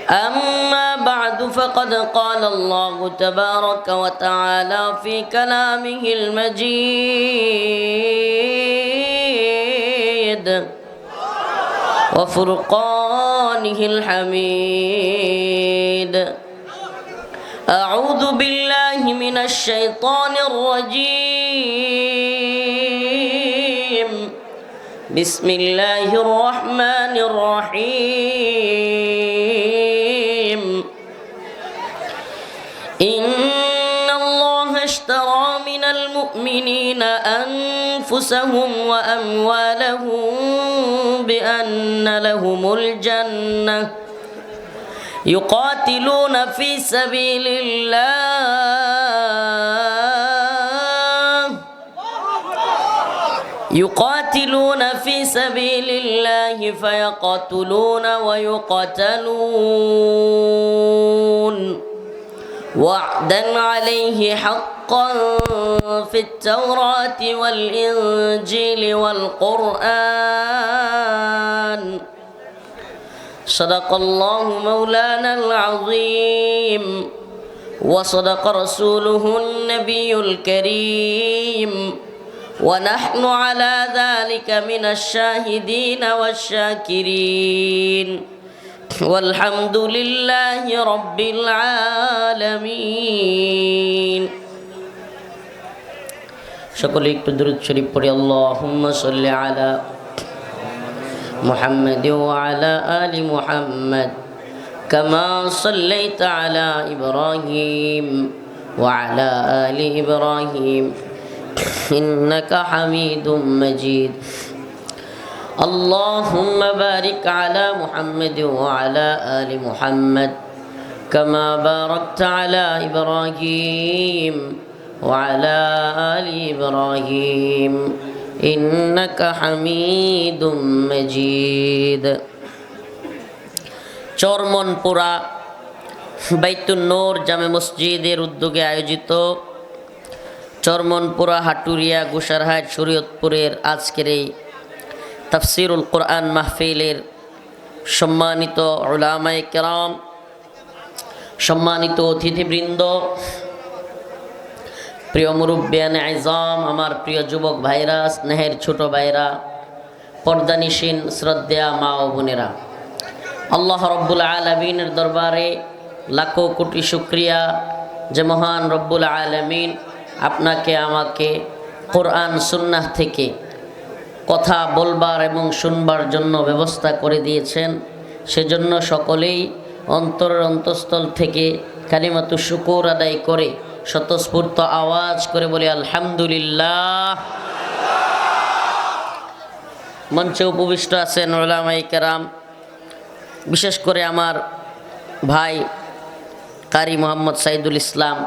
أما بعد فقد قال الله تبارك وتعالى في كلامه المجيد وفرقانه الحميد. أعوذ بالله من الشيطان الرجيم. بسم الله الرحمن الرحيم. إن الله اشترى من المؤمنين أنفسهم وأموالهم بأن لهم الجنة يقاتلون في سبيل الله فيقتلون ويقتلون وعدا عليه حقا في التوراة والإنجيل والقرآن. صدق الله مولانا العظيم وصدق رسوله النبي الكريم ونحن على ذلك من الشاهدين والشاكرين والحمد لله رب العالمين. সকলে একটু দরুদ শরীফ পড়ি। আল্লাহুম্মা সাল্লি আলা মুহাম্মাদ ওয়া আলা আলি মুহাম্মাদ কামা সাল্লাইতা আলা ইব্রাহিম ওয়া আলা আলি ইব্রাহিম ইন্নাকা হামিদুম মাজিদ। اللهم بارك على محمد وعلى آل محمد كما باركت على إبراهيم وعلى آل إبراهيم إنك حميد مجيد. চরমনপুরা বাইতুন নূর জামে মসজিদের উদ্যোগে আয়োজিত চরমনপুরা হাটুরিয়া গুসারহাট শরীয়তপুরের আজকের এই তাফসিরুল কোরআন মাহফিলের সম্মানিত উলামায়ে কেরাম, সম্মানিত অতিথিবৃন্দ, প্রিয় মুরব্বিয়ানে আযম, আমার প্রিয় যুবক ভাইরা, স্নেহের ছোট ভাইরা, পর্দানিশীন শ্রদ্ধেয়া মা ও বোনেরা, আল্লাহ রব্বুল আলামিনের দরবারে লাখো কোটি শুকরিয়া যে মহান রব্বুল আলামিন আপনাকে আমাকে কোরআন সুন্নাহ থেকে কথা বলবার এবং শুনবার জন্য ব্যবস্থা করে দিয়েছেন। সেজন্য সকলেই অন্তরের অন্তঃস্থল থেকে কালিমাতু শুকর আদায় করে স্বতঃস্ফূর্ত আওয়াজ করে বলি আলহামদুলিল্লাহ। মঞ্চে উপবিষ্ট আছেন উলামায়ে কেরাম, বিশেষ করে আমার ভাই কারি মোহাম্মদ সাইদুল ইসলাম,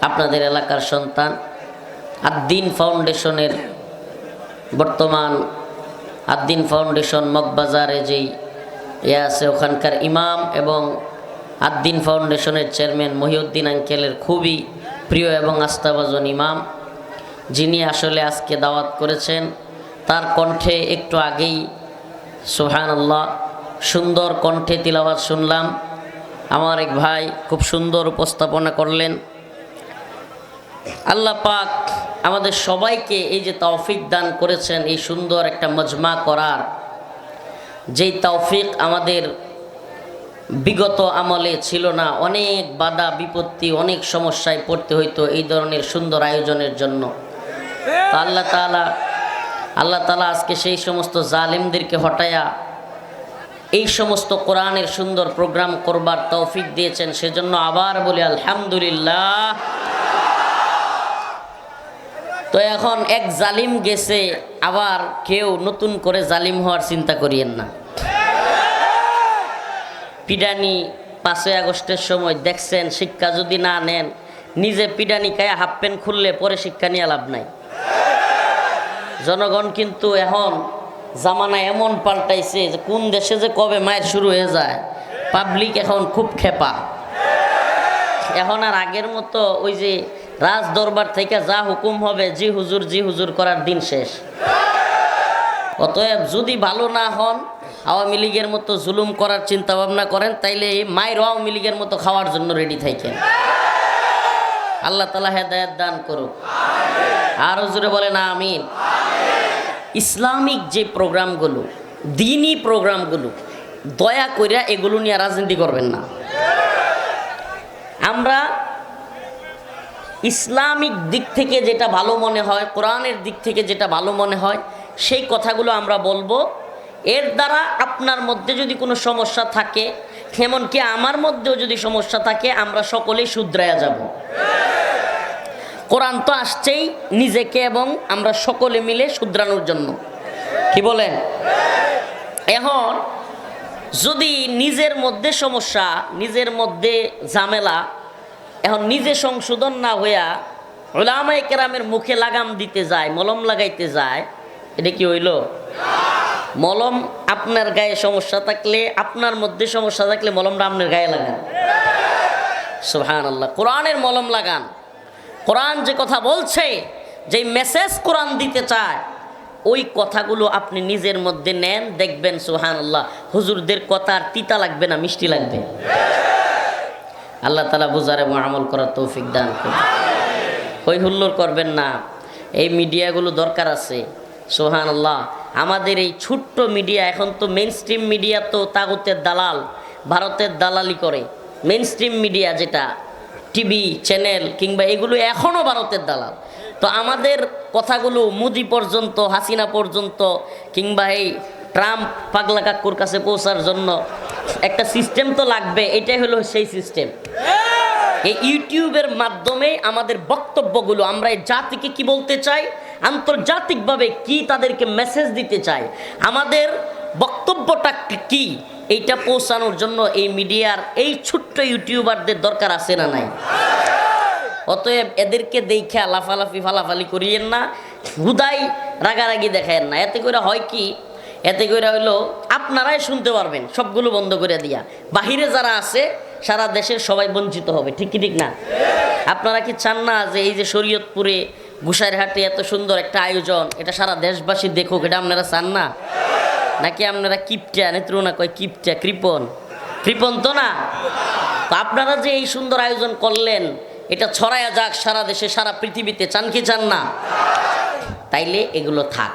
আপনাদের এলাকার সন্তান, আদ্দিন ফাউন্ডেশনের বর্তমান আদ্দিন ফাউন্ডেশন মগবাজারে যেই আছে ওখানকার ইমাম এবং আদ্দিন ফাউন্ডেশনের চেয়ারম্যান মহিউদ্দিন আঙ্কেলের খুবই প্রিয় এবং আস্থাভাজন ইমাম, যিনি আসলে আজকে দাওয়াত করেছেন। তার কণ্ঠে একটু আগেই সুবহানাল্লাহ সুন্দর কণ্ঠে তিলাওয়াত শুনলাম। আমার এক ভাই খুব সুন্দর উপস্থাপনা করলেন। আল্লাহ পাক আমাদের সবাইকে এই যে তৌফিক দান করেছেন এই সুন্দর একটা মজমা করার, যেই তৌফিক আমাদের বিগত আমলে ছিল না, অনেক বাধা বিপত্তি, অনেক সমস্যায় পড়তে হইতো এই ধরনের সুন্দর আয়োজনের জন্য। তো আল্লাহ তাআলা আজকে সেই সমস্ত জালিমদেরকে হটায়া এই সমস্ত কোরআনের সুন্দর প্রোগ্রাম করবার তৌফিক দিয়েছেন। সেজন্য আবার বলি আলহামদুলিল্লাহ। তো এখন এক জালিম গেছে, আবার কেউ নতুন করে জালিম হওয়ার চিন্তা করিয়েন না। পিডানি 5ই আগস্টের সময় দেখছেন, শিক্ষা যদি না নেন, নিজে পিডানি খায় হাফ প্যান্ট খুললে পরে শিক্ষা নিয়ে লাভ নাই। জনগণ কিন্তু এখন জামানা এমন পাল্টাইছে যে কোন দেশে যে কবে মায়ের শুরু হয়ে যায়, পাবলিক এখন খুব খেপা। এখন আর আগের মতো ওই যে রাজ দরবার থেকে যা হুকুম হবে জি হুজুর করার দিন শেষ। অতএব যদি ভালো না হন, আওয়ামী লীগের মতো জুলুম করার চিন্তা ভাবনা করেন, তাইলে মায়ের আওয়ামী লীগের মতো খাওয়ার জন্য রেডি থাকেন। আল্লাহ তাআলা হেদায়েত দান করুক। আরো জোরে বলেন আমিন। ইসলামিক যে প্রোগ্রামগুলো, দ্বীনি প্রোগ্রামগুলো, দয়া কইরা এগুলো নিয়ে রাজনীতি করবেন না। আমরা ইসলামিক দিক থেকে যেটা ভালো মনে হয়, কোরআনের দিক থেকে যেটা ভালো মনে হয়, সেই কথাগুলো আমরা বলবো। এর দ্বারা আপনার মধ্যে যদি কোনো সমস্যা থাকে, এমনকি আমার মধ্যেও যদি সমস্যা থাকে, আমরা সকলেই শুধরায়া যাব। কোরআন তো আসছেই নিজেকে এবং আমরা সকলে মিলে শুধরানোর জন্য, কি বলেন? এখন যদি নিজের মধ্যে সমস্যা, নিজের মধ্যে ঝামেলা, এখন নিজে সংশোধন না হইয়া উলামায়ে কেরামের মুখে লাগাম দিতে যায়, মলম লাগাইতে যায়, এটা কি হইল? মলম আপনার গায়ে সমস্যা থাকলে, আপনার মধ্যে সমস্যা থাকলে মলমটা আপনার গায়ে লাগান। সুবহানাল্লাহ। কোরআনের মলম লাগান। কোরআন যে কথা বলছে, যে মেসেজ কোরআন দিতে চায়, ওই কথাগুলো আপনি নিজের মধ্যে নেন, দেখবেন সুবহানাল্লাহ হুজুরদের কথা আর তিতা লাগবে না, মিষ্টি লাগবে। আল্লাহ তাআলা বুঝার এবং আমল করার তৌফিক দান করুন। হই হুল্লোড় করবেন না, এই মিডিয়াগুলো দরকার আছে। সুবহানাল্লাহ, আমাদের এই ছোট্ট মিডিয়া, এখন তো মেইন স্ট্রিম মিডিয়া তো তাগুতের দালাল, ভারতের দালালি করে। মেইন স্ট্রিম মিডিয়া যেটা টিভি চ্যানেল কিংবা এগুলো এখনও ভারতের দালাল। তো আমাদের কথাগুলো মোদি পর্যন্ত, হাসিনা পর্যন্ত, কিংবা এই ট্রাম্প পাগলা কাকুর কাছে পৌঁছার জন্য একটা সিস্টেম তো লাগবে। এটাই হলো সেই সিস্টেম। এই ইউটিউবের মাধ্যমে আমাদের বক্তব্যগুলো, আমরা এই জাতিকে কি বলতে চাই, আন্তর্জাতিকভাবে কি তাদেরকে মেসেজ দিতে চাই, আমাদের বক্তব্যটা কি, এইটা পৌঁছানোর জন্য এই মিডিয়ার এই ছোট্ট ইউটিউবারদের দরকার আছে না নাই? অতএব এদেরকে দেখে লাফালাফি ফালাফালি করিয়েন না, হুদাই রাগারাগি দেখায়েন না। এতে করে হয় কি, এতে করে হইলো আপনারাই শুনতে পারবেন, সবগুলো বন্ধ করে দিয়া। বাহিরে যারা আছে সারা দেশের সবাই বঞ্চিত হবে, ঠিক কি ঠিক না? আপনারা কি চান না যে এই যে শরীয়তপুরে গুসাইরহাটে এত সুন্দর একটা আয়োজন, এটা সারা দেশবাসী দেখুক? এটা আপনারা চান না? নাকি আপনারা কিপটা, নেত্রুনা কয় কিপটা, কৃপণ? কৃপণ তো না। তো আপনারা যে এই সুন্দর আয়োজন করলেন, এটা ছড়ায়া যাক সারা দেশে, সারা পৃথিবীতে, চান কি চান না? তাইলে এগুলো থাক।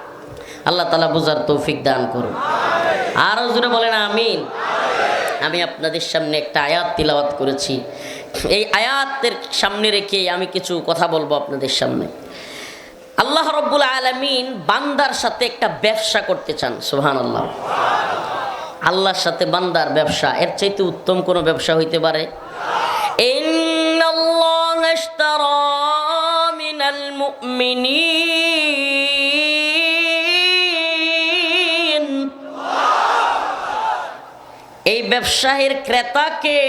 আল্লাহ তাআলা বুঝার তৌফিক দান করুন। আরও জোরে বলেন আমিন। আমি আপনাদের সামনে একটা আয়াত তিলাওয়াত করেছি, এই আয়াতের সামনে রেখে আমি কিছু কথা বলবো আপনাদের সামনে। আল্লাহ রাব্বুল আলামিন বান্দার সাথে একটা ব্যবসা করতে চান। সুবহানাল্লাহ। আল্লাহর সাথে বান্দার ব্যবসা, এর চাইতে উত্তম কোনো ব্যবসা হইতে পারে? ইন্নাল্লাহা ইশতারা মিনাল মুমিনিন, এই ব্যবসায়ের ক্রেতা কে?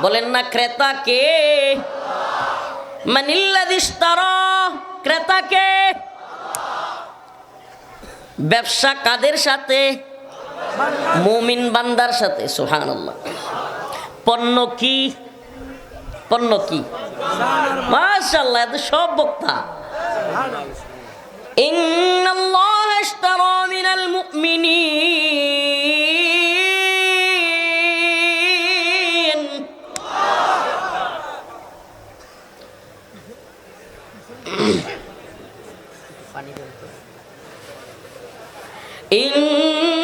বলেন না, ক্রেতা কে? মানিল্লাযী ইশতারা, ক্রেতা কে? ব্যবসা কাদের সাথে? মুমিন বান্দার সাথে। সুবহানাল্লাহ। পণ্য কি? পণ্য কি? মাশাআল্লাহ, এত সব বক্তা। ইন্নাল্লাহা ইশতারা মিনাল মুমিনিন,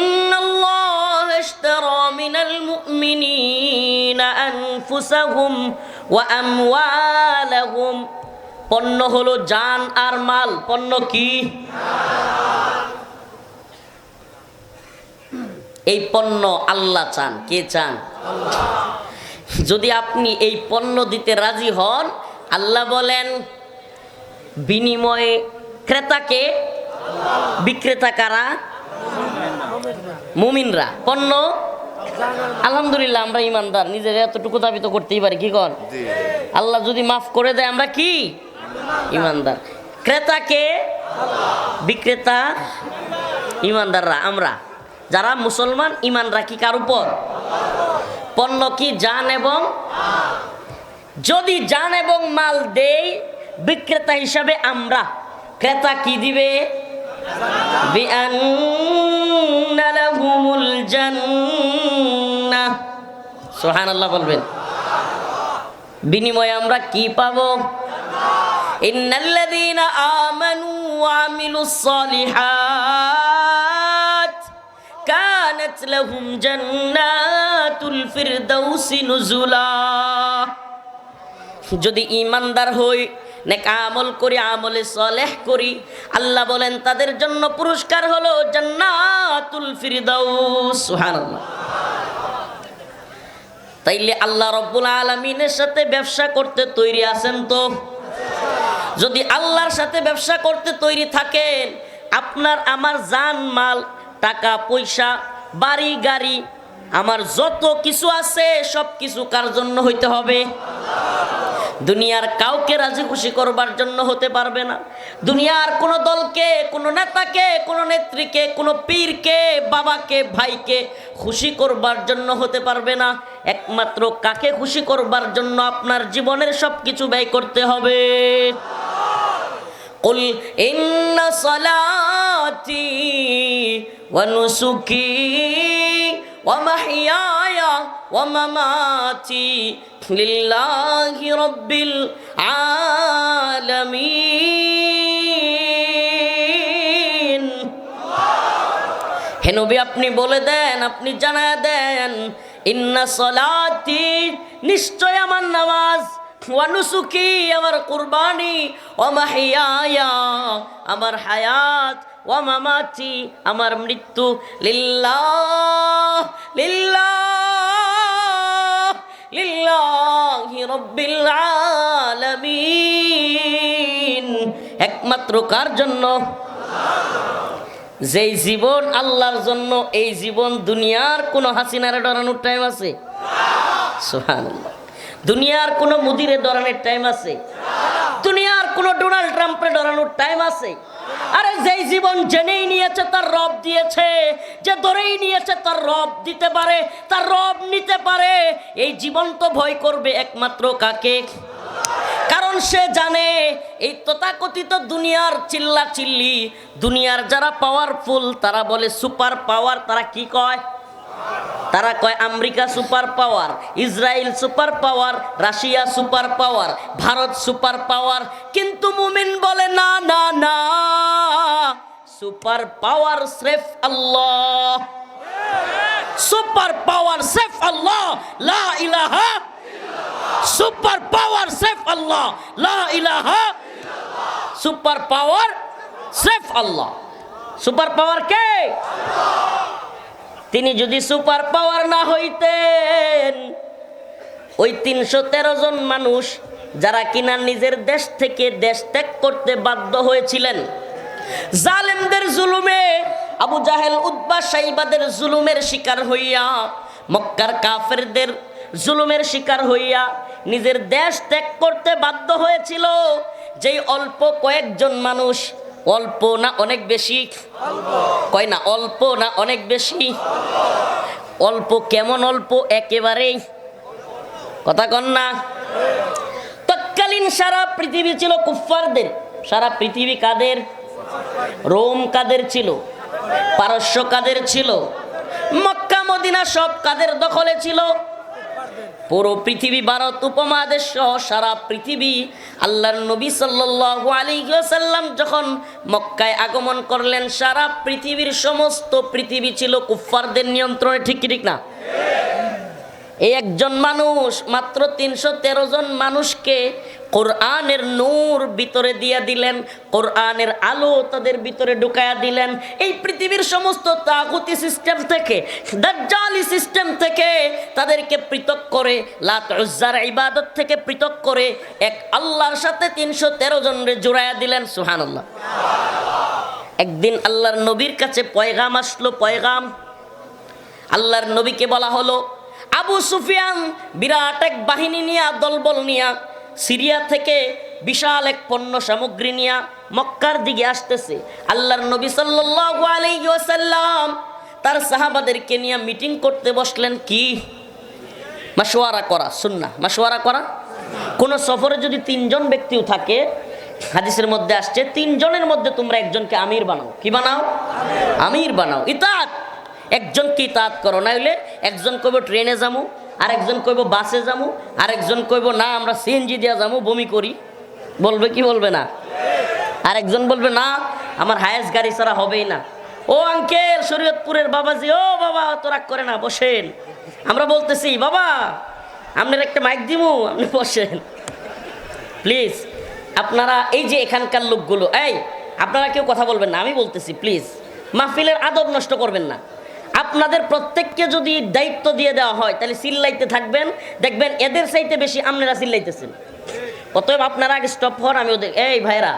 ইন্নাল্লাহা ইশতারা মিনাল মুমিনিনা আনফুসাহুম ওয়া আমওয়ালাহুম। পণ্য হলো জান আর মাল। পণ্য কি? এই পণ্য আল্লাহ চান। কে চান? যদি আপনি এই পণ্য দিতে রাজি হন, আল্লাহ বলেন বিনিময়ে ক্রেতাকে, বিক্রেতা কারা? মুমিনরা। পণ্য আলহামদুলিল্লাহ আমরা ইমানদার, নিজের এতটুকু দাবি তো করতেই পারি, কি কর? আল্লাহ যদি মাফ করে দেয় আমরা কি? ইমানদার। ক্রেতাকে, বিক্রেতা ইমানদাররা, আমরা যারা মুসলমান ইমান রাখি কার উপর? পণ্য কি? জান এবং, যদি জান এবং মাল দেই বিক্রেতা হিসাবে আমরা, ক্রেতা কি দিবে? বিআন্না লাহু লাহুমুল জান্নাহ। সুবহানাল্লাহ বলবেন। বিনিময়ে আমরা কি পাবো? ইন্নাল্লাযীনা আমানু ওয়া আমিলুস সালিহাত কানাত লাহুম জান্নাতুল ফিরদাউসি নুজুলা। যদি ঈমানদার হই, নেক আমল করি, আমলে সালেহ করি, আল্লাহ বলেন তাদের জন্য পুরস্কার হলো জান্নাতুল ফিরদাউস। সুবহানাল্লাহ। তাইলে আল্লাহ রাব্বুল আলামিনের সাথে ব্যবসা করতে তৈরি আছেন তো? যদি আল্লাহর সাথে ব্যবসা করতে তৈরি থাকেন, আপনার আমার জান মাল, টাকা পয়সা, বাড়ি গাড়ি, আমার যত কিছু আছে সব কিছু কার জন্য হইতে হবে? দুনিয়ার কাউকে রাজি খুশি করবার জন্য হতে পারবে না। দুনিয়ার কোনো দলকে, কোনো নেতাকে, কোনো নেত্রীকে, কোনো পীরকে, বাবাকে, ভাইকে খুশি করবার জন্য হতে পারবে না। একমাত্র কাকে খুশি করবার জন্য আপনার জীবনের সব কিছু ব্যয় করতে হবে। কুল ইন্না সালাতি ওয়া নুসুকি ওয়া মাহইয়ায়া ওয়া মামাতি লিল্লাহি রাব্বিল আলামিন। হে নবী, আপনি বলে দেন, আপনি জানায় দেন, ইন্না সালাতি, নিশ্চয় আমার নামাজ, ওয়া নুসুকি, আমার কুরবানি, ওয়া মাহইয়ায়া, আমার হায়াত, ওয়া মামাতি, আমার মৃত্যু, লিল্লাহ লিল্লাহ লিল্লাহি রাব্বিল আলামিন। একমাত্র কার জন্য? যেই জীবন আল্লাহর জন্য, এই জীবন দুনিয়ার কোনো হাসিনারে ডরানোর টাইম আছে? সুবহানাল্লাহ। দুনিয়ার কোনো মুদিরে ডরানোর টাইম আছে? দুনিয়ার কোনো ডোনাল্ড ট্রাম্পে ডরানোর টাইম আছে? আরে যেই জীবন জেনেই নিয়েছে তার রব দিয়েছে, যে ধরেই নিয়েছে তার রব দিতে পারে, তার রব নিতে পারে। এই জীবন তো ভয় করবে একমাত্র কাকে? কারণ সে জানে এই তথাকথিত দুনিয়ার চিল্লা চিল্লি, দুনিয়ার যারা পাওয়ারফুল তারা বলে সুপার পাওয়ার, তারা কি কয়? তারা কয় America super power, Israel super power, Russia super power, Bharat super power. কিন্তু মুমিন বলে না না না, সুপার পাওয়ার স্রেফ আল্লাহ, সুপার পাওয়ার স্রেফ আল্লাহ, লা ইলাহা, সুপার পাওয়ার স্রেফ আল্লাহ, লা ইলাহা, সুপার পাওয়ার স্রেফ আল্লাহ। সুপার পাওয়ার কে? তিনি যদি সুপার পাওয়ার না হইতেন, ওই 313 জন মানুষ যারা কিনা নিজের দেশ থেকে দেশ ত্যাগ করতে বাধ্য হয়েছিলেন, জালেমদের জুলুমে, আবু জাহেল, উতবা, সাইবাদের জুলুমের শিকার হইয়া, মক্কার কাফেরদের জুলুমের শিকার হইয়া নিজের দেশ ত্যাগ করতে বাধ্য হয়েছিল, যেই অল্প কয়েকজন মানুষ, অল্প না অনেক বেশি? কয় না অল্প না অনেক বেশি? অল্প কেমন অল্প? একেবারেই কথা কন না। তৎকালীন সারা পৃথিবী ছিল কুফফারদের। সারা পৃথিবী কাদের? রোম কাদের ছিল? পারস্য কাদের ছিল? মক্কা মদিনা সব কাদের দখলে ছিল? পুরো পৃথিবী, ভারত উপমহাদেশ সহ সারা পৃথিবী। আল্লাহর নবী সাল্লাল্লাহু আলাইহি ওয়াসাল্লাম যখন মক্কায় আগমন করলেন, সারা পৃথিবীর সমস্ত পৃথিবী ছিল কুফফারদের নিয়ন্ত্রণে। ঠিক কি ঠিক না? এই একজন মানুষ, মাত্র 313 জন মানুষকে কোরআনের নূর ভিতরে দিয়ে দিলেন, কোরআনের আলো তাদের ভিতরে ঢুকায়া দিলেন। এই পৃথিবীর সমস্ত তাগুতি সিস্টেম থেকে, দাজ্জালি সিস্টেম থেকে তাদেরকে পৃথক করে, লাত উজ্জার ইবাদত থেকে পৃথক করে এক আল্লাহর সাথে 313 জনরে জোড়ায়া দিলেন। সুবহানাল্লাহ। একদিন আল্লাহর নবীর কাছে পয়গাম আসলো। পয়গাম, আল্লাহর নবীকে বলা হলো, আবু সুফিয়ান বিরাট এক বাহিনী নিয়া, দলবল নিয়া, সিরিয়া থেকে বিশাল এক পণ্য সামগ্রী নিয়া মক্কার দিকে আসতেছে। আল্লাহর নবী সাল্লাল্লাহু আলাইহি ওয়াসাল্লাম তার সাহাবাদেরকে নিয়ে মিটিং করতে বসলেন। কি? মাশওয়ারা করা, সুন্নাহ। মাশওয়ারা করা। কোন সফরে যদি 3 জন ব্যক্তিও থাকে, হাদিসের মধ্যে আসছে 3 জনের মধ্যে তোমরা একজনকে আমির বানাও। কি বানাও? আমির বানাও। ইতাআত। একজনকে ইতাআত করো, না হইলে একজন কইব ট্রেনে যামু, আরেকজন কইব বাসে যামু, আরেকজন কইব না আমরা সিএনজি দিয়া যামু, বমি করি। বলবে কি বলবে না? আরেকজন বলবে না আমার হায়েস্ট গাড়ি ছাড়া হবেই না। ও আঙ্কেল শরীয়তপুরের বাবাজি, ও বাবা তো রাগ করে না, বসেন। আমরা বলতেছি বাবা আপনার একটা মাইক দিমু, আপনি বসেন প্লিজ। আপনারা এই যে এখানকার লোকগুলো, এই আপনারা কেউ কথা বলবেন না, আমি বলতেছি প্লিজ, মাহফিলের আদব নষ্ট করবেন না। আপনাদের প্রত্যেককে যদি দায়িত্ব দিয়ে দেওয়া হয় তাহলে চিল্লাইতে থাকবেন, দেখবেন এদের চাইতে বেশি আপনারা চিল্লাইতেছেন। অতএব আপনারা আগে স্টপ হন। আমি ওদের, এই ভাইরা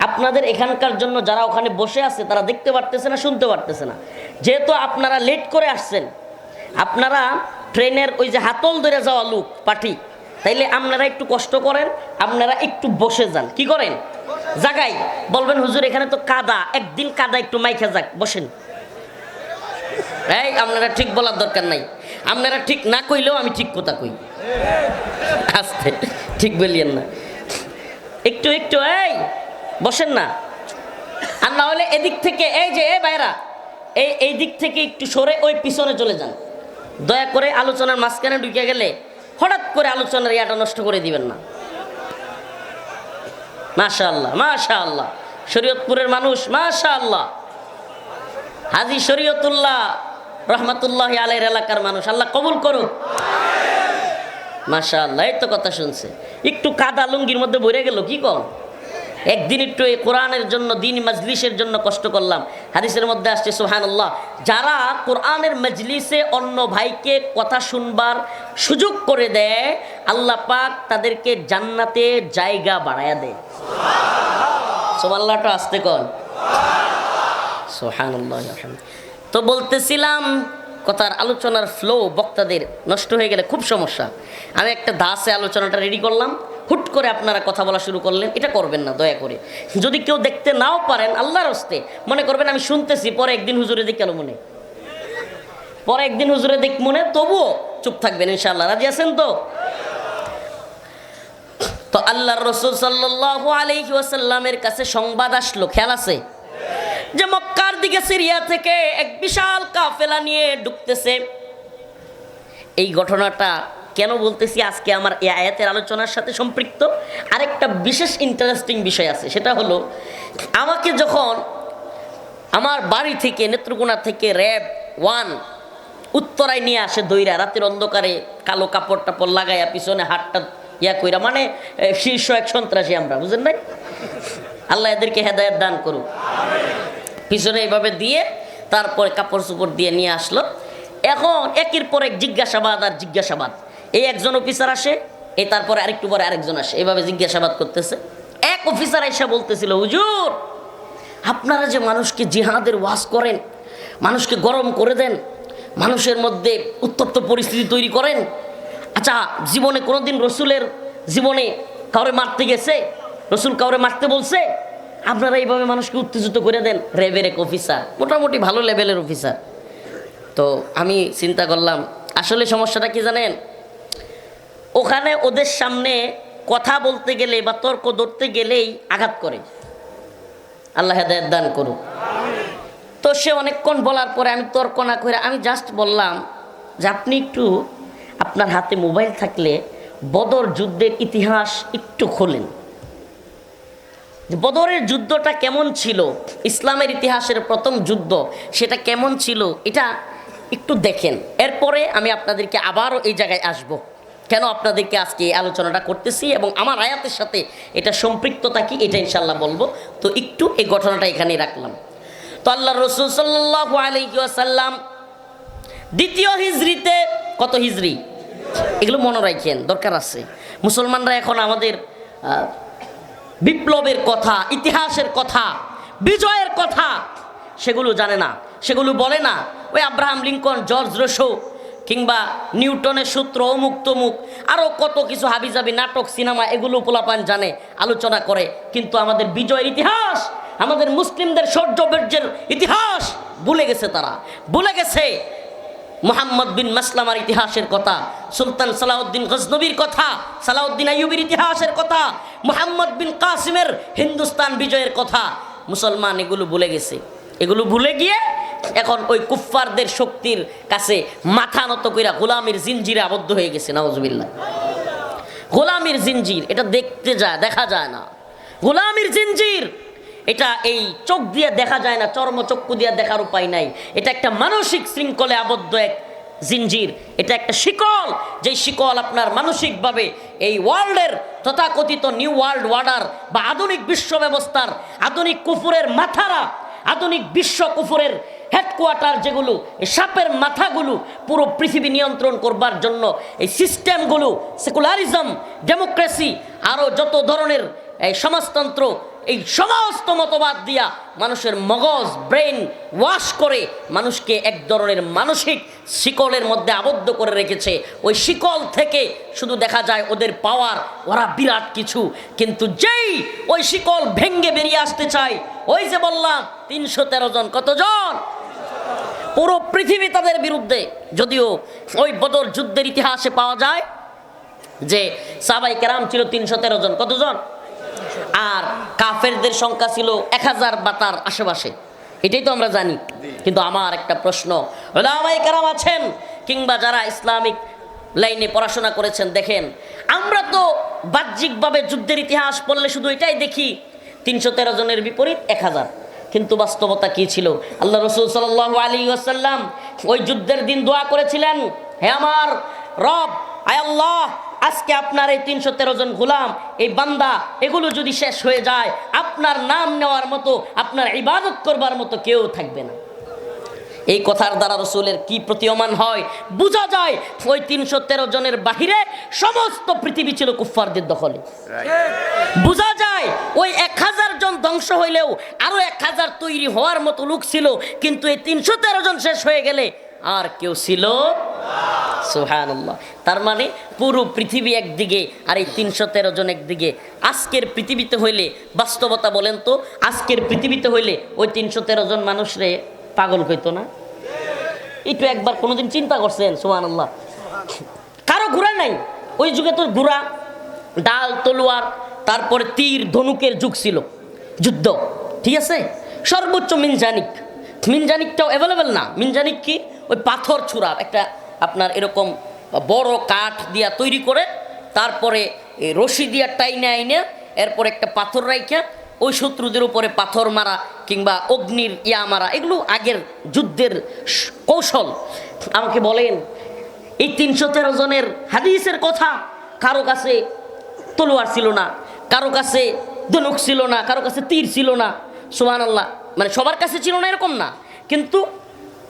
আপনাদের এখানকার জন্য যারা ওখানে বসে আছে তারা দেখতে পারতেছে না, শুনতে পারতেছে না। যেহেতু আপনারা লেট করে আসছেন, আপনারা ট্রেনের ওই যে হাতল ধরে যাওয়া লোক পাঠি, তাইলে আপনারা একটু কষ্ট করেন, আপনারা একটু বসে যান। কি করেন? জাগাই বলবেন হুজুর এখানে তো কাদা, একদিন কাদা একটু মাইখা যাক, বসেন। এই আপনারা ঠিক বলার দরকার নাই, আপনারা ঠিক না কইলেও আমি ঠিক কথা কই। আস্তে ঠিক বলিয়েন না, একটু একটু এই বসেন না। আর না হলে এদিক থেকে এই যে বাইরা এই দিক থেকে একটু সরে ওই পিছনে চলে যান। দয়া করে আলোচনার মাঝখানে ঢুকে গেলে হঠাৎ করে আলোচনার ইয়াটা নষ্ট করে দিবেন না। মাশাআল্লাহ মাশাআল্লাহ, শরীয়তপুরের মানুষ মাশাআল্লাহ, হাজী শরীয়তুল্লাহ রহমাতুল্লাহি আলাইহির এলাকার মানুষ, আল্লাহ কবুল করুক। মাশাআল্লাহ, এই তো কথা শুনছে। একটু কাদা লুঙ্গির মধ্যে ভরে গেল, কি কম? একদিন একটু এই কোরআনের জন্য, দিন মজলিসের জন্য কষ্ট করলাম। হাদিসের মধ্যে আসছে সুবহানাল্লাহ, যারা কোরআনের মজলিসে অন্য ভাইকে কথা শুনবার সুযোগ করে দেয়, আল্লাহ পাক তাদেরকে জান্নাতে জায়গা বাড়ায়া দেয়। সুবহানাল্লাহটা আসতে কোন সুবহানাল্লাহ। তো বলতেছিলাম কথার আলোচনার ফ্লো বক্তাদের নষ্ট হয়ে গেলে খুব সমস্যা। আমি একটা দাসে আলোচনাটা রেডি করলাম, হুট করে আপনারা কথা বলা শুরু করলেন, এটা করবেন না দয়া করে। যদি কেউ দেখতে নাও পারেন আল্লাহর হস্তে মনে করবেন আমি শুনতেছি, পরে একদিন হুজুরে দেখ কেন মনে, পরে একদিন হুজুরে দেখ মনে, তবুও চুপ থাকবেন ইনশাআল্লাহ। রাজি আছেন তো? তো আল্লাহর রাসূল সাল্লাল্লাহু আলাইহি ওয়াসাল্লামের কাছে সংবাদ আসলো, খেয়াল আছে, যে মক্কার দিকে সিরিয়া থেকে এক বিশাল কাফেলা নিয়ে ঢুকতেছে। এই ঘটনাটা কেন বলতেছি, আজকে আমার এই আয়াতের আলোচনার সাথে সম্পৃক্ত আরেকটা বিশেষ ইন্টারেস্টিং বিষয় আছে। সেটা হলো, আমাকে যখন আমার বাড়ি থেকে নেত্রকোনা থেকে র‍্যাব 1 উত্তরায় নিয়ে আসে দইরা, রাতের অন্ধকারে কালো কাপড় টাপড় লাগাইয়া পিছনে হাতটা ইয়া কইরা, মানে শীর্ষ এক সন্ত্রাসী আমরা, বুঝেন নাই? আল্লাহ এদেরকে হেদায়েত দান করুক। পিছনে এইভাবে দিয়ে তারপরে কাপড় চোপড় দিয়ে নিয়ে আসলো। এখন একের পর এক জিজ্ঞাসাবাদ আর জিজ্ঞাসাবাদ। এই একজন অফিসার আসে, এই তারপরে আরেকটু পরে আরেকজন আসে, এইভাবে জিজ্ঞাসাবাদ করতেছে। এক অফিসার এসে বলতেছিল, হুজুর আপনারা যে মানুষকে জিহাদের ওয়াজ করেন, মানুষকে গরম করে দেন, মানুষের মধ্যে উত্তপ্ত পরিস্থিতি তৈরি করেন, আচ্ছা জীবনে কোনোদিন রসুলের জীবনে কাউরে মারতে গেছে? রসুল কাউরে মারতে বলছে? আপনারা এইভাবে মানুষকে উত্তেজিত করে দেন। র্যাবের এক অফিসার, মোটামুটি ভালো লেভেলের অফিসার। তো আমি চিন্তা করলাম আসলে সমস্যাটা কি জানেন, ওখানে ওদের সামনে কথা বলতে গেলে বা তর্ক ধরতে গেলেই আঘাত করে। আল্লাহ হেদায়েত দান করুক। তো সে অনেকক্ষণ বলার পরে আমি তর্ক না করে আমি জাস্ট বললাম যে আপনি একটু আপনার হাতে মোবাইল থাকলে বদর যুদ্ধের ইতিহাস একটু খোলেন, বদরের যুদ্ধটা কেমন ছিল, ইসলামের ইতিহাসের প্রথম যুদ্ধ সেটা কেমন ছিল, এটা একটু দেখেন। এরপরে আমি আপনাদেরকে আবারও এই জায়গায় আসব, কেন আপনাদেরকে আজকে এই আলোচনাটা করতেছি এবং আমার আয়াতের সাথে এটা সম্পৃক্ততা কি এটা ইনশাল্লাহ বলবো। তো একটু এই ঘটনাটা এখানেই রাখলাম। তো আল্লাহর রাসূল সাল্লাল্লাহু আলাইহি ওয়াসাল্লাম দ্বিতীয় হিজরিতে, কত হিজরি এগুলো মনে রাখেন, দরকার আছে। মুসলমানরা এখন আমাদের বিপ্লবের কথা, ইতিহাসের কথা, বিজয়ের কথা সেগুলো জানে না, সেগুলো বলে না। ওই আব্রাহাম লিঙ্কন, জর্জ রোসো কিংবা নিউটনের সূত্র, অমুক তমুক আরও কত কিছু হাবিজাবি নাটক, সিনেমা, এগুলো পোলাপান জানে, আলোচনা করে। কিন্তু আমাদের বিজয়ের ইতিহাস, আমাদের মুসলিমদের শৌর্য-বীর্যের ইতিহাস ভুলে গেছে। তারা ভুলে গেছে মুহাম্মদ বিন মাসলামার ইতিহাসের কথা, সুলতান সালাউদ্দিন গজনবীর কথা, সালাউদ্দিন আইয়ুবীর ইতিহাসের কথা, মুহাম্মদ বিন কাসিমের হিন্দুস্তান বিজয়ের কথা। মুসলমান এগুলো ভুলে গেছে। এগুলো ভুলে গিয়ে এখন ওই কুফফারদের শক্তির কাছে মাথা নত কইরা গোলামির জিনজিরে আবদ্ধ হয়ে গেছে। নাউজুবিল্লাহ। গোলামির জিনজির, এটা দেখা যায় না। গোলামির জিনজির এটা এই চোখ দিয়ে দেখা যায় না, চর্মচক্ষু দিয়ে দেখার উপায় নাই। এটা একটা মানসিক শৃঙ্খলে আবদ্ধ এক জিনজির, এটা একটা শিকল, যেই শিকল আপনার মানসিকভাবে এই ওয়ার্ল্ডের তথাকথিত নিউ ওয়ার্ল্ড অর্ডার বা আধুনিক বিশ্ব ব্যবস্থার, আধুনিক কুফুরের মাথারা, আধুনিক বিশ্ব কুফুরের হেডকোয়ার্টার যেগুলো, এই সাপের মাথাগুলো পুরো পৃথিবী নিয়ন্ত্রণ করবার জন্য এই সিস্টেমগুলো, সেকুলারিজম, ডেমোক্রেসি, আরও যত ধরনের এই সমাজতন্ত্র, এই সমস্ত মতবাদ দিয়া মানুষের মগজ, ব্রেন ওয়াশ করে মানুষকে এক ধরনের মানসিক শিকলের মধ্যে আবদ্ধ করে রেখেছে। ওই শিকল থেকে শুধু দেখা যায় ওদের পাওয়ার, ওরা বিরাট কিছু, কিন্তু যেই ওই শিকল ভেঙ্গে বেরিয়ে আসতে চায়, ওই যে বললাম 313 জন, কতজন? পুরো পৃথিবী তাদের বিরুদ্ধে। যদিও ওই বদর যুদ্ধের ইতিহাসে পাওয়া যায় যে সাহাবায়ে কেরাম ছিল 313 জন, কতজন? আর কাফেরদের সংখ্যা ছিল 1000 বা তার আশেপাশে, এটাই তো আমরা জানি। কিন্তু আমার একটা প্রশ্ন, উলামায়ে কেরাম আছেন কিংবা যারা ইসলামিক লাইনে পড়াশোনা করেছেন, দেখেন আমরা তো বাহ্যিকভাবে যুদ্ধের ইতিহাস পড়লে শুধু এটাই দেখি 313 জনের বিপরীত 1000, কিন্তু বাস্তবতা কি ছিল? আল্লাহ রাসূল সাল্লাল্লাহু আলাইহি ওয়াসাল্লাম ওই যুদ্ধের দিন দোয়া করেছিলেন, হে আমার রব, আয় আল্লাহ, আজকে আপনার এই 313 জন গোলাম, এই বান্দা, এগুলো যদি শেষ হয়ে যায়, আপনার নাম নেওয়ার মতো, আপনার ইবাদত করবার মতো কেউ থাকবে না। এই কথার দ্বারা রাসূলের কি প্রতীয়মান হয়? বোঝা যায় ওই 313 জনের বাহিরে সমস্ত পৃথিবী ছিল কুফফারদের দখলে। বোঝা যায় ওই 1000 জন ধ্বংস হইলেও আরো 1000 তৈরি হওয়ার মতো লোক ছিল, কিন্তু এই 313 জন শেষ হয়ে গেলে আর কেউ ছিল? সুবহানাল্লাহ। তার মানে পুরো পৃথিবী একদিকে আর এই 313 জন একদিকে। আজকের পৃথিবীতে হইলে, বাস্তবতা বলেন তো, আজকের পৃথিবীতে হইলে ওই 313 জন মানুষরে পাগল কইতো না? একটু একবার কোনোদিন চিন্তা করছেন? সুবহানাল্লাহ। কারো ঘোড়া নাই। ওই যুগে তো ঘোড়া, ডাল, তলোয়ার, তারপরে তীর, ধনুকের যুগ ছিল, যুদ্ধ, ঠিক আছে? সর্বোচ্চ মিনজানিকটাও অ্যাভেলেবেল না। মিনজানিক কি? ওই পাথর ছুরার একটা আপনার এরকম বড় কাঠ দিয়া তৈরি করে, তারপরে রশি দিয়া টাইনে আইনে, এরপর একটা পাথর রাইখা ওই শত্রুদের উপরে পাথর মারা কিংবা অগ্নির মারা, এগুলো আগের যুদ্ধের কৌশল। আমাকে বলেন, এই 313 জনের হাদিসের কথা, কারো কাছে তলোয়ার ছিল না, কারো কাছে ধনুক ছিল না, কারো কাছে তীর ছিল না। সুবহানাল্লাহ। মানে সবার কাছে ছিল না এরকম না, কিন্তু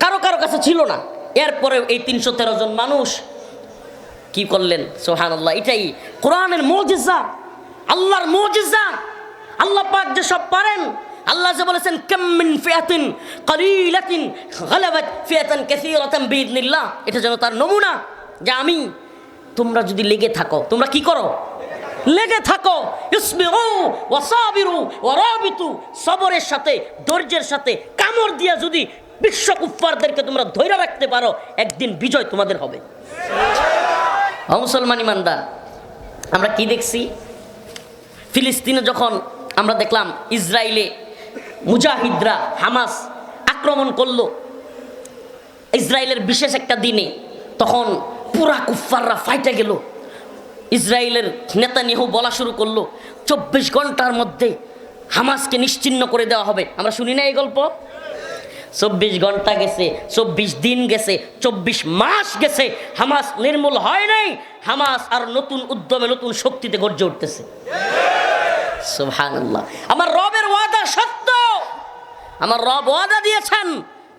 কারো কারো কাছে ছিল না। এরপরেও এই 313 জন মানুষ কি করলেন? সুবহানাল্লাহ। এটাই কোরআনের মুজিজা, আল্লাহর মুজিজা। আল্লাহ পাক যে সব পারেন। আল্লাহ যে বলেছেন, কাম মিন ফিয়াতিন কালিলাতিন গালাবাত ফিয়াতান কাসীরাতান বিইذنিল্লাহ, এটা যেন তার নমুনা যে তোমরা যদি লেগে থাকো, তোমরা কি করো? লেগে থাকো। ইসবিরু ওয়া সাবিরু ওয়া রাবিতু, সবরের সাথে, ধৈর্যের সাথে কামড় দিয়া যদি বিশ্ব কুফফারদেরকে তোমরা ধৈর্য রাখতে পারো, একদিন বিজয় তোমাদের হবে। মুসলমান ইমানদার, আমরা কি দেখছি? ফিলিস্তিনে যখন আমরা দেখলাম ইসরায়েলে মুজাহিদরা, হামাস আক্রমণ করলো ইসরায়েলের বিশেষ একটা দিনে, তখন পুরা কুফফাররা ফাইটে গেল। ইসরায়েলের নেতানিয়াহু বলা শুরু করলো, 24 ঘন্টার মধ্যে হামাসকে নিশ্চিহ্ন করে দেওয়া হবে। আমরা শুনি না এই গল্প? 24 ঘন্টা গেছে, 24 দিন গেছে, 24 মাস গেছে, হামাস নির্মূল হয় নাই। হামাস আর নতুন উদ্যমে, নতুন শক্তিতে গর্জে উঠতেছে। সুবহানাল্লাহ। আমার রবের ওয়াদা সত্য। আমার রব ওয়াদা দিয়েছেন,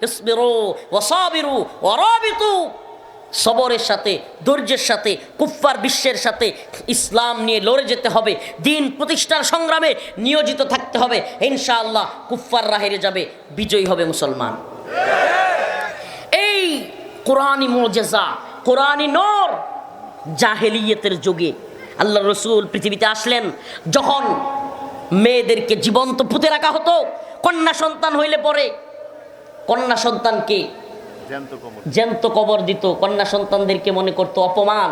ইসবিরু ওয়া সাবিরু ওয়া রাবিতু, সবরের সাথে, ধৈর্যের সাথে, কুফফার বিশ্বের সাথে ইসলাম নিয়ে লড়ে যেতে হবে, দিন প্রতিষ্ঠার সংগ্রামে নিয়োজিত থাকতে হবে। ইনশাআল্লাহ কুফফাররা হেরে যাবে, বিজয়ী হবে মুসলমান। এই কোরআনী মুজিজা, কোরআনী নূর। জাহেলিয়তের যুগে আল্লাহ রাসূল পৃথিবীতে আসলেন, যখন মেয়েদেরকে জীবন্ত পুঁতে রাখা হতো, কন্যা সন্তান হইলে পরে কন্যা সন্তানকে জ্যান্ত কবর দিত, কন্যা সন্তানদেরকে মনে করতো অপমান।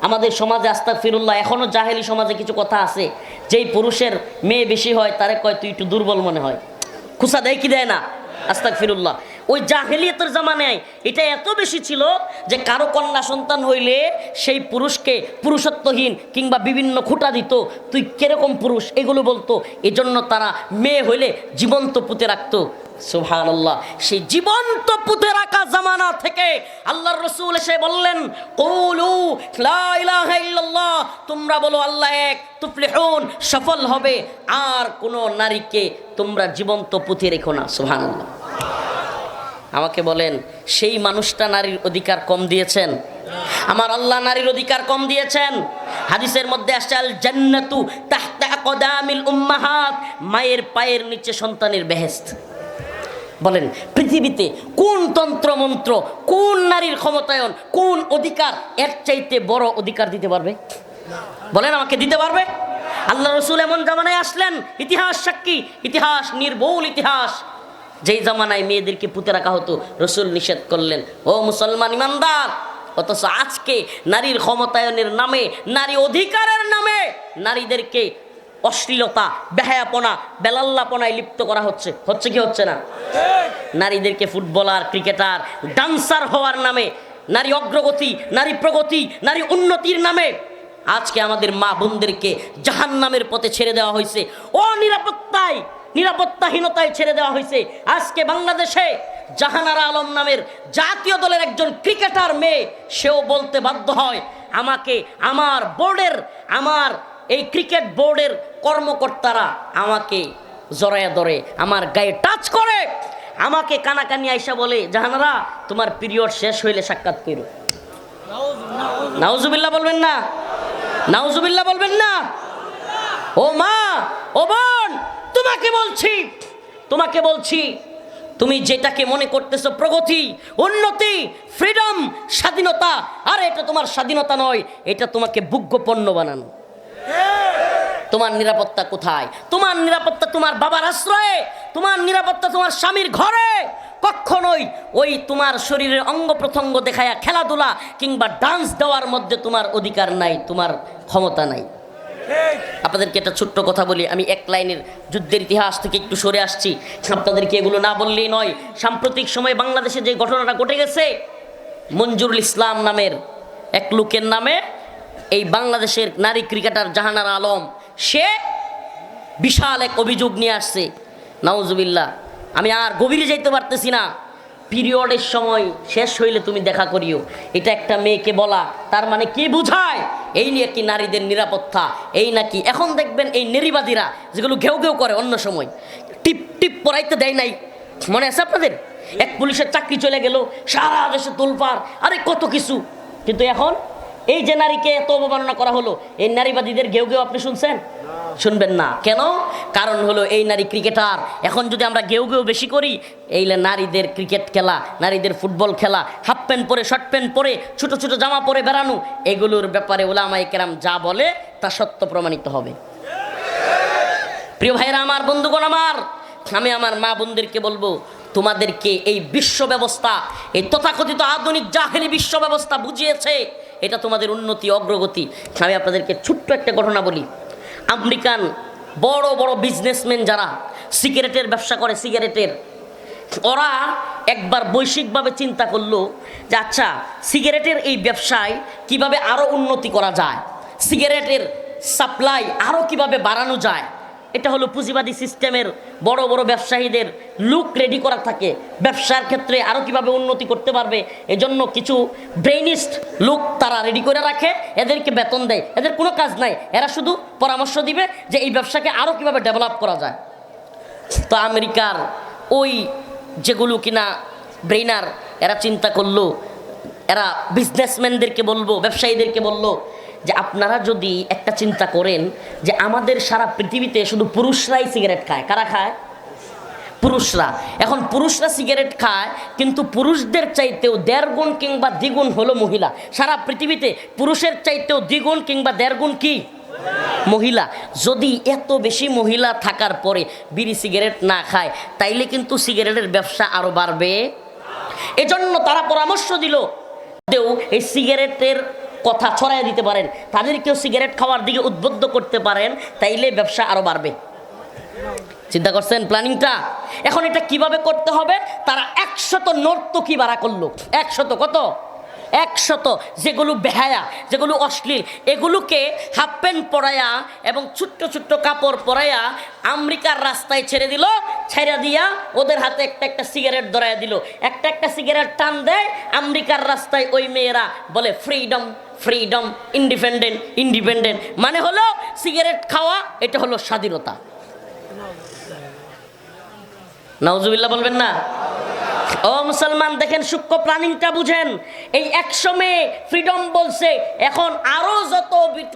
আমাদের সমাজে আস্তাগফিরুল্লাহ, এখনো জাহেলি সমাজে কিছু কথা আছে, যেই পুরুষের মেয়ে বেশি হয় তারে কয় তুই একটু দুর্বল মনে হয়, খুসা দেয় কি দেয় না? আস্তাগফিরুল্লাহ। ওই জাহেলিয়াতের জামানায় এটা এত বেশি ছিল যে কারো কন্যা সন্তান হইলে সেই পুরুষকে পুরুষত্বহীন কিংবা বিভিন্ন খুঁটা দিত, তুই কিরকম পুরুষ এগুলো বলতো। এজন্য তারা মেয়ে হইলে জীবন্ত পুঁতে রাখতো। সুবহানাল্লাহ, সেই জীবন্ত পুঁতে রাখা জামানা থেকে আল্লাহর রাসূল এসে বললেন, কুলু লা ইলাহা ইল্লাল্লাহ, তোমরা বলো আল্লাহ এক, তুফলিহুন, সফল হবে, আর কোনো নারীকে তোমরা জীবন্ত পুঁতে রেখো না। সুবহানাল্লাহ। আমাকে বলেন, সেই মানুষটা নারীর অধিকার কম দিয়েছেন? আমার আল্লাহ নারীর অধিকার কম দিয়েছেন? হাদিসের মধ্যে আসছে, আল জান্নাতু তাহতা আকদামিল উম্মাহাত, মায়ের পায়ের নিচে সন্তানের বেহেশত। বলেন, পৃথিবীতে কোন তন্ত্র মন্ত্র, কোন নারীর ক্ষমতায়ন, কোন অধিকার এর চাইতে বড় অধিকার দিতে পারবে? বলেন, আমাকে দিতে পারবে? আল্লাহ রাসূল এমন জামানায় আসলেন, ইতিহাস সাক্ষী, ইতিহাস নির্ভুল ইতিহাস, যেই জামানায় মেয়েদেরকে পুঁতে রাখা হতো, রাসূল নিষেধ করলেন, ও মুসলমান ইমানদার। অথচ আজকে নারীর ক্ষমতায়নের নামে, নারী অধিকারের নামে নারীদেরকে অশ্লীলতা, বেহায়াপনা, বেলাল্লাপনায় লিপ্ত করা হচ্ছে। হচ্ছে কি হচ্ছে না? নারীদেরকে ফুটবলার, ক্রিকেটার, ডান্সার হওয়ার নামে, নারী অগ্রগতি, নারী প্রগতি, নারী উন্নতির নামে আজকে আমাদের মা বোনদেরকে জাহান্নামের পথে ছেড়ে দেওয়া হয়েছে। অনিরাপত্তায়, নিরাপত্তাহীনতায় ছেড়ে দেওয়া হয়েছে। আজকে বাংলাদেশে জাহানারা আলম নামের জাতীয় দলের একজন ক্রিকেটার মেয়ে, সেও বলতে বাধ্য হয়, আমাকে আমার বোর্ডের, আমার এই ক্রিকেট বোর্ডের কর্মকর্তারা আমাকে জড়ায়া ধরে, আমার গায়ে টাচ করে, আমাকে কানাকানি আইসা বলে, জাহানারা তোমার পিরিয়ড শেষ হইলে সাক্ষাৎ করো। নাউজুবিল্লাহ বলবেন না? নাউজুবিল্লাহ বলবেন না? ও মা, ও বোন, তোমাকে বলছি, তোমাকে বলছি, তুমি যেটাকে মনে করতেছো প্রগতি, উন্নতি, ফ্রিডম, স্বাধীনতা, আর এটা তোমার স্বাধীনতা নয়, এটা তোমাকে ভোগ্যপণ্য বানানো। তোমার নিরাপত্তা কোথায়? তোমার নিরাপত্তা তোমার বাবার আশ্রয়ে, তোমার নিরাপত্তা তোমার স্বামীর ঘরে। কখনোই ওই তোমার শরীরের অঙ্গ প্রত্যঙ্গ দেখায়া খেলাধুলা কিংবা ডান্স দেওয়ার মধ্যে তোমার অধিকার নাই, তোমার ক্ষমতা নাই। আপনাদেরকে একটা ছোট্ট কথা বলি, আমি এক লাইনের যুদ্ধের ইতিহাস থেকে একটু সরে আসছি, আপনাদেরকে এগুলো না বললেই নয়। সাম্প্রতিক সময়ে বাংলাদেশে যে ঘটনাটা ঘটে গেছে, মঞ্জুরুল ইসলাম নামের এক লোকের নামে এই বাংলাদেশের নারী ক্রিকেটার জাহানারা আলম, সে বিশাল এক অভিযোগ নিয়ে আসছে। নাউজুবিল্লাহ, আমি আর গভীরে যাইতে পারতেছি না। পিরিয়ডের সময় শেষ হইলে তুমি দেখা করিও, এটা একটা মেয়েকে বলা, তার মানে কি বুঝায়? এই নিয়ে কি নারীদের নিরাপত্তা? এই নাকি এখন দেখবেন এই নারীবাদীরা যেগুলো ঘেউ ঘেউ করে, অন্য সময় টিপ টিপ পরাইতে দেয় নাই, মনে আছে আপনাদের? এক পুলিশের চাকরি চলে গেল, সারা দেশে তোলপাড়, আরে কত কিছু। কিন্তু এখন এই যে নারীকে এত অবমাননা করা হলো, এই নারীবাদীদের ঘেউ ঘেউ আপনি শুনছেন? শুনবেন না। কেন? কারণ হলো এই নারী ক্রিকেটার। এখন যদি আমরা ঘেউ ঘেউ বেশি করি, এই নারীদের ক্রিকেট খেলা, নারীদের ফুটবল খেলা, হাফ প্যান্ট পরে, শর্ট প্যান্ট পরে, ছোট ছোট জামা পরে বেড়ানো, এগুলোর ব্যাপারে উলামায়ে কেরাম যা বলে তা সত্য প্রমাণিত হবে। প্রিয় ভাইরা আমার, বন্ধুগণ আমার, আমি আমার মা বোনদেরকে বলবো, তোমাদেরকে এই বিশ্ব ব্যবস্থা, এই তথাকথিত আধুনিক জাহেলি বিশ্ব ব্যবস্থা বুঝিয়েছে এটা তোমাদের উন্নতি, অগ্রগতি। আমি আপনাদেরকে ছোট্ট একটা ঘটনা বলি। আমেরিকান বড় বড় বিজনেসম্যান যারা সিগারেটের ব্যবসা করে, সিগারেটের, ওরা একবার বৈশ্বিকভাবে চিন্তা করলো যে আচ্ছা, সিগারেটের এই ব্যবসায় কিভাবে আরও উন্নতি করা যায়, সিগারেটের সাপ্লাই আরও কিভাবে বাড়ানো যায়। এটা হলো পুঁজিবাদী সিস্টেমের বড় বড় ব্যবসায়ীদের লুক রেডি করা থাকে, ব্যবসার ক্ষেত্রে আরও কিভাবে উন্নতি করতে পারবে, এজন্য কিছু ব্রেইনিস্ট লুক তারা রেডি করে রাখে, এদেরকে বেতন দেয়, এদের কোনো কাজ নাই, এরা শুধু পরামর্শ দিবে যে এই ব্যবসাকে আরও কিভাবে ডেভেলপ করা যায়। তো আমেরিকার ওই যেগুলো কিনা ব্রেইনার, এরা চিন্তা করলো, এরা বিজনেসম্যানদেরকে বলবো, ব্যবসায়ীদেরকে বললো যে আপনারা যদি একটা চিন্তা করেন যে আমাদের সারা পৃথিবীতে শুধু পুরুষরাই সিগারেট খায়। কারা খায়? পুরুষরা। এখন পুরুষরা সিগারেট খায়, কিন্তু পুরুষদের চাইতেও 1.5 গুণ কিংবা দ্বিগুণ হলো মহিলা। সারা পৃথিবীতে পুরুষের চাইতেও দ্বিগুণ কিংবা 1.5 গুণ কি মহিলা। যদি এত বেশি মহিলা থাকার পরে বিড়ি সিগারেট না খায়, তাইলে কিন্তু সিগারেটের ব্যবসা আরও বাড়বে। এজন্য তারা পরামর্শ দিল, এই সিগারেটের কথা ছড়াই দিতে পারেন, তাদেরকেও সিগারেট খাওয়ার দিকে উদ্বুদ্ধ করতে পারেন, তাইলে ব্যবসা আরও বাড়বে। চিন্তা করছেন প্ল্যানিংটা? এখন এটা কিভাবে করতে হবে? তারা 100 নর্তকী ভাড়া করলো। 100 কত? 100, যেগুলো বেহায়া, যেগুলো অশ্লীল, এগুলোকে হাফ প্যান্ট পরাইয়া এবং ছোট্ট ছোট্ট কাপড় পরাইয়া আমেরিকার রাস্তায় ছেড়ে দিল। ছেড়ে দিয়া ওদের হাতে একটা একটা সিগারেট ধরাইয়া দিল। একটা একটা সিগারেট টান দেয়, আমেরিকার রাস্তায় ওই মেয়েরা বলে ফ্রিডম ফ্রিডম, ইন্ডিপেন্ডেন্ট ইন্ডিপেন্ডেন্ট। মানে হলো সিগারেট খাওয়া, এটা হলো স্বাধীনতা। নাউজুবিল্লাহ বলবেন না? ও মুসলমান, দেখেন সূক্ষ্ম প্ল্যানিংটা বুঝেন। এই 100 মেয়ে ফ্রিডম বলছে, এখন আরো যত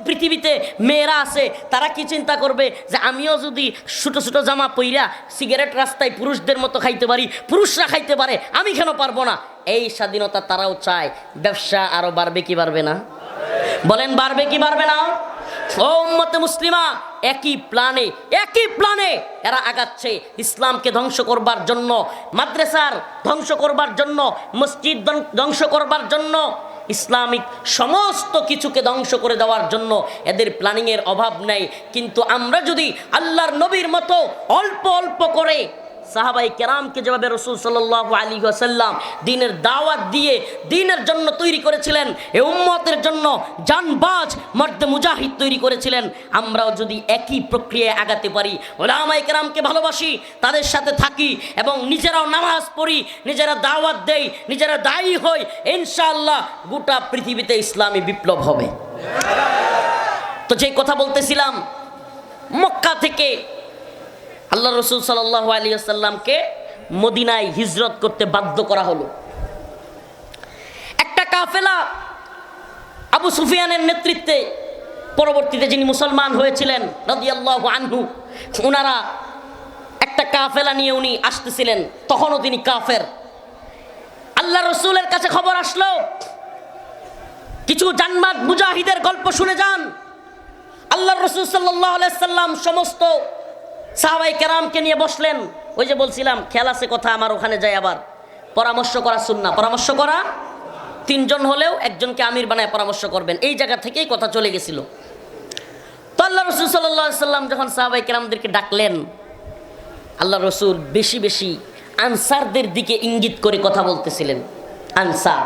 পৃথিবীতে মেয়েরা আছে তারা কি চিন্তা করবে যে আমিও যদি ছোট ছোট জামা পইরা সিগারেট রাস্তায় পুরুষদের মতো খাইতে পারি, পুরুষরা খাইতে পারে, আমি কেন পারবো না? এই স্বাধীনতা তারাও চায়। ব্যবসা আরো বাড়বে কি বাড়বে না? বলেন বাড়বে কি বাড়বে না? ও উম্মতে মুসলিমা, একই প্ল্যানে এরা আগাচ্ছে ইসলামকে ধ্বংস করবার জন্য, মাদ্রাসার ধ্বংস করবার জন্য, মসজিদ ধ্বংস করবার জন্য, ইসলামিক সমস্ত কিছুকে ধ্বংস করে দেওয়ার জন্য এদের প্ল্যানিংয়ের অভাব নেই। কিন্তু আমরা যদি আল্লাহর নবীর মতো অল্প অল্প করে সাহাবাই কেরামকে যেভাবে রাসূল সাল্লাল্লাহু আলাইহি ওয়াসাল্লাম দ্বীনের দাওয়াত দিয়ে দ্বীনের জন্য তৈরি করেছিলেন, এই উম্মতের জন্য জানবাজ মর্দে মুজাহিদ তৈরি করেছিলেন, আমরাও যদি একই প্রক্রিয়ায় আগাতে পারি, উলামায়ে কেরামকে ভালোবাসি, তাদের সাথে থাকি এবং নিজেরাও নামাজ পড়ি, নিজেরা দাওয়াত দেই, নিজেরা দায়ী হই, ইনশাআল্লাহ গোটা পৃথিবীতে ইসলামী বিপ্লব হবে। তো যে কথা বলতেছিলাম, মক্কা থেকে আল্লাহ রসুল সাল্লাল্লাহু আলাইহি ওয়াসাল্লামকে মদিনায় হিজরত করতে বাধ্য করা হলো। একটা কাফেলা আবু সুফিয়ানের নেতৃত্বে, পরবর্তীতে যিনি মুসলমান হয়েছিলেন রাদিয়াল্লাহু আনহু, ওনারা একটা কাফেলা নিয়ে উনি আসতেছিলেন। তখনও তিনি কাফের। আল্লাহ রসুলের কাছে খবর আসলো, কিছু জান্নাত মুজাহিদের গল্প শুনে যান। আল্লাহ রসুল সাল্লাল্লাহু আলাইহি ওয়াসাল্লাম সমস্ত সাহাবায়ে কেরামকে নিয়ে বসলেন। ওই যে বলছিলাম খেয়াল আছে কথা আমার, ওখানে যাই আবার পরামর্শ করা সুন্নাহ, পরামর্শ করা, 3 জন হলেও একজনকে আমির বানায় পরামর্শ করবেন, এই জায়গা থেকেই কথা চলে গেছিল। তো আল্লাহ রসুল সাল্লাল্লাহু আলাইহি ওয়াসাল্লাম যখন সাহাবায়ে কেরামদেরকে ডাকলেন, আল্লাহ রসুল বেশি বেশি আনসারদের দিকে ইঙ্গিত করে কথা বলতেছিলেন। আনসার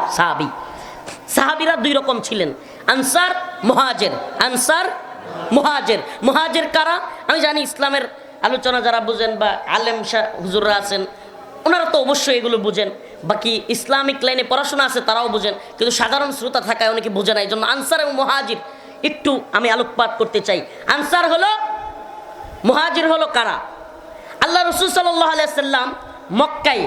সাহাবীরা 2 রকম ছিলেন, আনসার মুহাজির। আনসার মুহাজির, মুহাজির কারা? আমি জানি ইসলামের আলোচনা যারা বুঝেন বা আলেম হুজুররা আছেন ওনারা তো অবশ্যই এগুলো বুঝেন, বাকি ইসলামিক লাইনে পড়াশোনা আছে তারাও বুঝেন, কিন্তু সাধারণ শ্রোতা থাকায় অনেকে বোঝে না। এই জন্য আনসার এবং মুহাজির একটু আমি আলোকপাত করতে চাই। আনসার হলো, মুহাজির হলো কারা? আল্লাহ রাসূল সাল্লাল্লাহু আলাইহি ওয়াসাল্লাম মক্কায়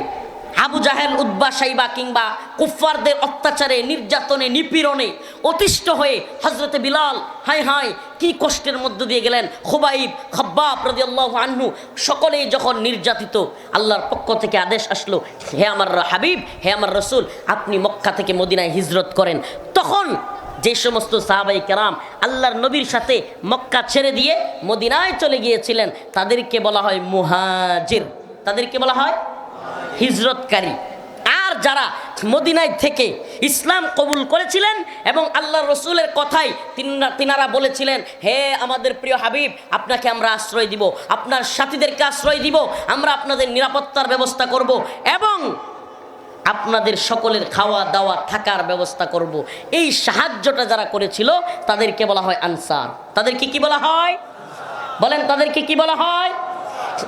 আবু জাহেল, উতবা, শাইবা কিংবা কুফফারদের অত্যাচারে, নির্যাতনে, নিপীড়নে অতিষ্ঠ হয়ে হযরতে বিলাল হায় হায় কি কষ্টের মধ্য দিয়ে গেলেন, খুবাইব, খাব্বাব রাদিয়াল্লাহু আনহু, সকলেই যখন নির্যাতিত, আল্লাহর পক্ষ থেকে আদেশ আসলো, হে আমার হাবিব, হে আমার রাসূল, আপনি মক্কা থেকে মদিনায় হিজরত করেন। তখন যে সমস্ত সাহাবায়ে কেরাম আল্লাহর নবীর সাথে মক্কা ছেড়ে দিয়ে মদিনায় চলে গিয়েছিলেন তাদেরকে বলা হয় মুহাজির, তাদেরকে বলা হয় হিজরতকারী। আর যারা মদিনায় থেকে ইসলাম কবুল করেছিলেন এবং আল্লাহর রসুলের কথাই তিনারা বলেছিলেন, হে আমাদের প্রিয় হাবিব, আপনাকে আমরা আশ্রয় দিব, আপনার সাথীদেরকে আশ্রয় দিব, আমরা আপনাদের নিরাপত্তার ব্যবস্থা করব এবং আপনাদের সকলের খাওয়া দাওয়া থাকার ব্যবস্থা করব। এই সাহায্যটা যারা করেছিল তাদেরকে বলা হয় আনসার। তাদেরকে কি বলা হয়? বলেন, তাদেরকে কি বলা হয়?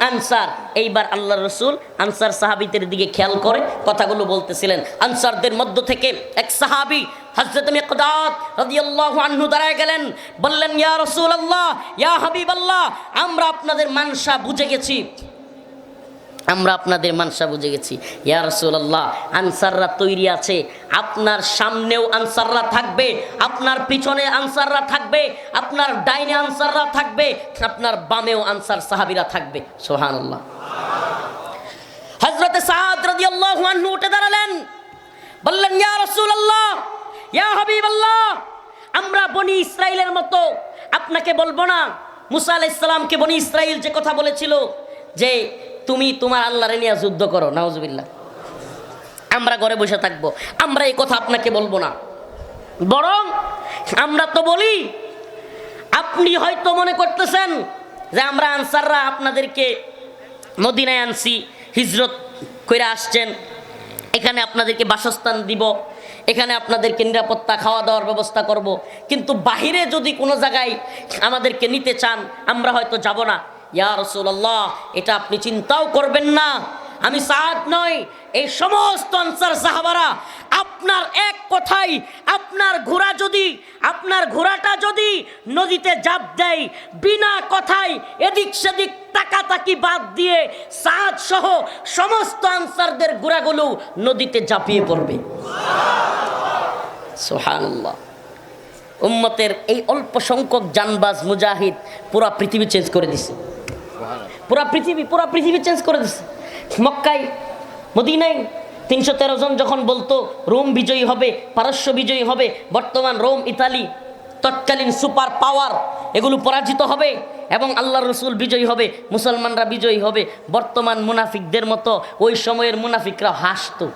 আনসার। এইবার আল্লাহ রসুল আনসার সাহাবীদের দিকে খেয়াল করে কথাগুলো বলতেছিলেন। আনসারদের মধ্য থেকে এক সাহাবী হযরত মিকদাদ রাদিয়াল্লাহু আনহু দাঁড়ায় গেলেন, বললেন, ইয়া রাসূলুল্লাহ, ইয়া হাবিবাল্লাহ, আমরা আপনাদের মানসা বুঝে গেছি, আমরা আপনাদের মানসা বুঝে গেছি। ইয়া রাসূলুল্লাহ, আনসাররা তৈরি আছে, আপনার সামনেও আনসাররা থাকবে, আপনার পিছনে আনসাররা থাকবে, আপনার ডাইনে আনসাররা থাকবে, আপনার বামেও আনসার সাহাবীরা থাকবে। সুবহানাল্লাহ। হযরত সাদ রাদিয়াল্লাহু আনহু উঠে দাঁড়ালেন, বললেন, ইয়া রাসূলুল্লাহ, ইয়া হাবিবাল্লাহ, আমরা বনি ইসরাইলের মতো আপনাকে বলবো না। মুসা আলাইহিস সালামকে বনি ইসরাইল যে কথা বলেছিল যে তুমি তোমার আল্লাহরে নিয়ে যুদ্ধ করো, নাউজুবিল্লাহ, আমরা ঘরে বসে থাকবো, আমরা এই কথা আপনাকে বলবো না। বরং আমরা তো বলি, আপনি হয়তো মনে করতেছেন যে আমরা আনসাররা আপনাদেরকে মদিনায় আনছি, হিজরত করে আসছেন, এখানে আপনাদেরকে বাসস্থান দিব, এখানে আপনাদেরকে নিরাপত্তা খাওয়া দাওয়ার ব্যবস্থা করব, কিন্তু বাহিরে যদি কোনো জায়গায় আমাদেরকে নিতে চান আমরা হয়তো যাব না। ইয়া রাসূলুল্লাহ, এটা আপনি চিন্তাও করবেন না, আমি সাদ নই, এই সমস্ত আনসার সাহাবারা আপনার এক কথাই, আপনার ঘোড়াটা যদি নদীতে ঝাঁপ দেয়, বিনা কথায় এদিক সেদিক তাকাতাকি বাদ দিয়ে সাদ সহ সমস্ত আনসারদের ঘোড়াগুলো নদীতে ঝাঁপিয়ে পড়বে। সুবহানাল্লাহ। উম্মতের এই অল্প সংখ্যক জানবাজ মুজাহিদ পুরা পৃথিবী চেঞ্জ করে দিছে, পুরা পৃথিবী চেঞ্জ করে দিছে। মক্কায় মদিনায় 313 জন যখন বলতো রোম বিজয়ী হবে, পারস্য বিজয়ী হবে, বর্তমান রোম ইতালি তৎকালীন সুপার পাওয়ার এগুলো পরাজিত হবে এবং আল্লাহর রাসূল বিজয়ী হবে, মুসলমানরা বিজয়ী হবে, বর্তমান মুনাফিকদের মতো ওই সময়ের মুনাফিকরা হাসতো।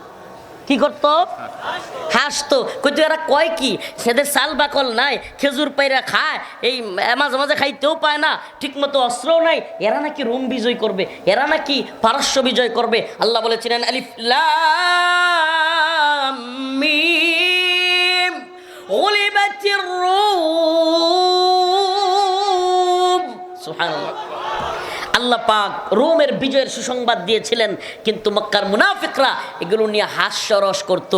কি করতো? হাসতো। কইতো এরা কয় কি, সেদের সাল বাকল নাই, খেজুর পাইরা খায়, এই মাঝে মাঝে খাইতেও পায় না, ঠিক মতো অস্ত্রও নাই, এরা নাকি রোম বিজয় করবে, এরা নাকি পারস্য বিজয় করবে। আল্লাহ বলেছিলেন আলিফ লাম মিম গুলিবাতির রূম। সুবহানাল্লাহ। আল্লাহ পাক রোমের বিজয়ের সুসংবাদ দিয়েছিলেন, কিন্তু মক্কার মুনাফিকরা এগুলো নিয়ে হাস্যরস করত।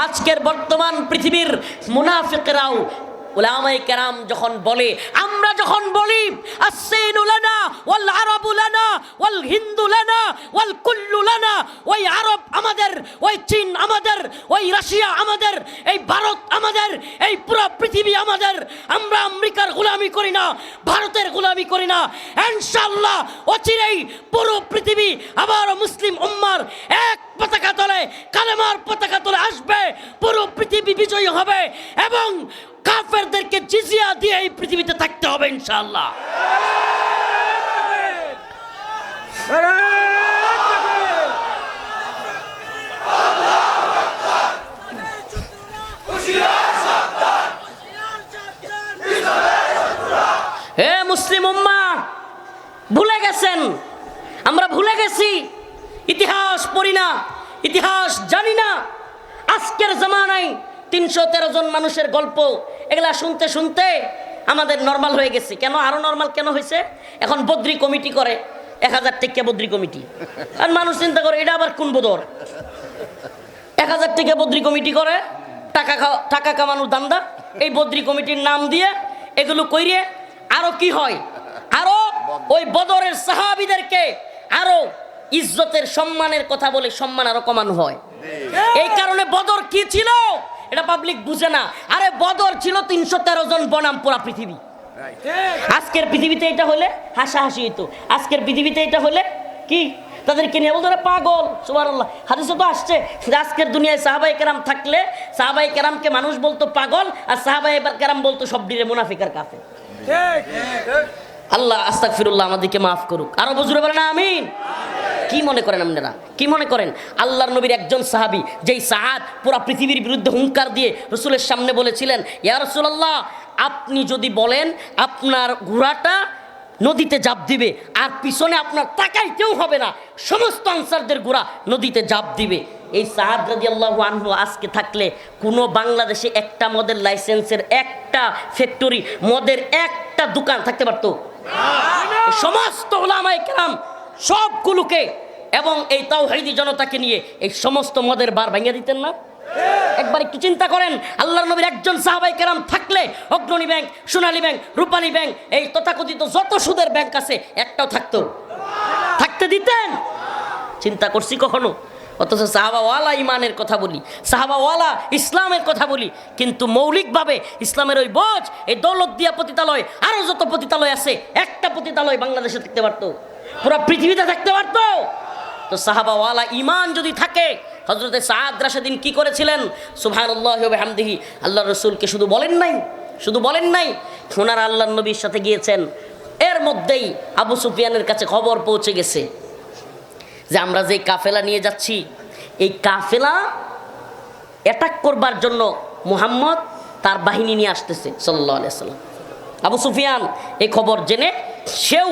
আজকের বর্তমান পৃথিবীর মুনাফিকরাও উলামায়ে কেরাম আমরা যখন বলি আসসিনু লানা ওয়াল আরাবু লানা ওয়াল হিন্দু লানা ওয়াল কুল্লু লানা, ওই আরব আমাদের, ওই চীন আমাদের, ওই রাশিয়া আমাদের, এই ভারত আমাদের, এই পুরো পৃথিবী আমাদের, আমরা আমেরিকার গোলামি করি না, ভারতের গোলামি করি না। ইনশাআল্লাহ অচিরেই পুরো পৃথিবী আবার মুসলিম উম্মার এক পতাকা তলে, কালেমার পতাকা তলে আসবে, পুরো পৃথিবী বিজয়ী হবে এবং কাফেরদেরকে জিজিয়া দিয়ে এই পৃথিবীতে থাকতে হবে ইনশাআল্লাহ। হে মুসলিম উম্মাহ, ভুলে গেছেন, আমরা ভুলে গেছি, ইতিহাস পড়ি না, ইতিহাস জানি না। আজকের জামানায় 313 জন মানুষের গল্প এগুলা শুনতে শুনতে আমাদের নর্মাল হয়ে গেছে। কেন আরো নর্মাল কেন হয়েছে? এখন বদ্রি কমিটি করে, 1000 টাকা বদ্রি কমিটি, আর মানুষ চিন্তা করে এটা আবার কোন বদর, 1000 টাকা বদ্রি কমিটি করে, টাকা কামানোর দান্দা, এই বদ্রি কমিটির নাম দিয়ে এগুলো কইরে আরো কি হয়, আরো ওই বদরের সাহাবীদেরকে আরো ইজ্জতের সম্মানের কথা বলে সম্মান আরো কমানো হয়। এই কারণে বদর কি ছিল এটা পাবলিক বুঝে না। আরে বদর ছিল 313 জন বনাম পুরা পৃথিবী। আজকের পৃথিবীতে এটা হলে হাসাহাসি হইতো, আজকের পৃথিবীতে এটা হলে কি তাদেরকে নিয়ে বলতো পাগল। সুবহানাল্লাহ, হাদিসে তো আসছে যে আজকের দুনিয়ায় সাহাবায়ে কেরাম থাকলে সাহাবায়ে কেরামকে মানুষ বলতো পাগল, আর সাহাবায়ে কেরাম বলতো সব ডিরে মুনাফিক আর কাফের। আল্লাহ আস্তাগফিরুল্লাহ আমাদেরকে মাফ করুক। আরো বুঝুরে বলেন আমিন। কি মনে করেন আপনারা, কি মনে করেন আল্লাহর নবীর একজন সাহাবী যেই সাআদ পুরা পৃথিবীর বিরুদ্ধে হুঙ্কার দিয়ে রাসূলের সামনে বলেছিলেন, ইয়া রাসূলুল্লাহ আপনি যদি বলেন আপনার ঘোড়াটা নদীতে ঝাঁপ দিবে আর পিছনে আপনার তাকাইতেও হবে না, সমস্ত আনসারদের ঘোড়া নদীতে ঝাঁপ দিবে, এই সাআদ রাদিয়াল্লাহু আনহু আজকে থাকলে কোনো বাংলাদেশে একটা মদের লাইসেন্সের একটা ফ্যাক্টরি, মদের একটা দোকান থাকতে পারতো? সমস্ত উলামায়ে কেরাম সবগুলোকে এবং এই তাওহীদি জনতাকে নিয়ে এই সমস্ত মদের বার ভাঙিয়ে দিতেন না? একবার একটু চিন্তা করেন, আল্লাহর নবীর একজন সাহাবায়ে কেরাম থাকলে অগ্রণী ব্যাংক, সোনালী ব্যাংক, রূপালী ব্যাংক, এই তথাকথিত যত সুদের ব্যাংক আছে একটাও থাকতে দিতেন? চিন্তা করছি কখনো? অথচ সাহাবাওয়ালা ইমানের কথা বলি, সাহাবাওয়ালা ইসলামের কথা বলি, কিন্তু মৌলিকভাবে ইসলামের ওই বোঝ, এই দৌলতদিয়া পতিতালয়, আরো যত পতিতালয় আছে, একটা পতিতালয় বাংলাদেশে থাকতে পারতো, পুরো পৃথিবীতে থাকতে পারতো? তো সাহাবাওয়ালা ইমান যদি থাকে, হযরতে সাআদ রাশিদিন কি করেছিলেন? সুবহানাল্লাহি ওয়া বিহামদিহি, আল্লাহর রাসূলকে শুধু বলেন নাই, ওনারা আল্লাহর নবীর সাথে গিয়েছেন। এর মধ্যেই আবু সুফিয়ানের কাছে খবর পৌঁছে গেছে যে আমরা যে কাফেলা নিয়ে যাচ্ছি, এই কাফেলা অ্যাটাক করবার জন্য মুহাম্মদ তার বাহিনী নিয়ে আসতেছে সাল্লাল্লাহু আলাইহি ওয়াসাল্লাম। আবু সুফিয়ান এই খবর জেনে সেও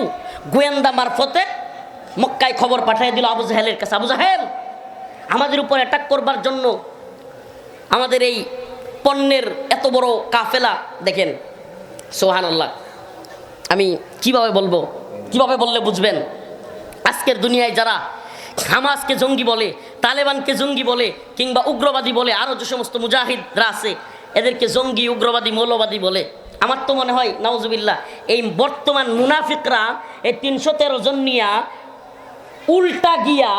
গোয়েন্দা মারফতে মক্কায় খবর পাঠিয়ে দিল আবু জাহেলের কাছে, আবু জাহেল আমাদের উপর অ্যাটাক করবার জন্য আমাদের এই পণ্যের এত বড় কাফেলা দেখেন। সুবহানাল্লাহ, আমি কিভাবে বলবো, কিভাবে বললে বুঝবেন? আজকের দুনিয়ায় যারা হামাসকে জঙ্গি বলে, তালেবানকে জঙ্গি বলে, কিংবা উগ্রবাদী বলে, আরও যে সমস্ত মুজাহিদরা আছে এদেরকে জঙ্গি, উগ্রবাদী, মৌলবাদী বলে, আমার তো মনে হয় নাউজুবিল্লাহ এই বর্তমান মুনাফিকরা এই ৩১৩ জন নিয়া উল্টা গিয়া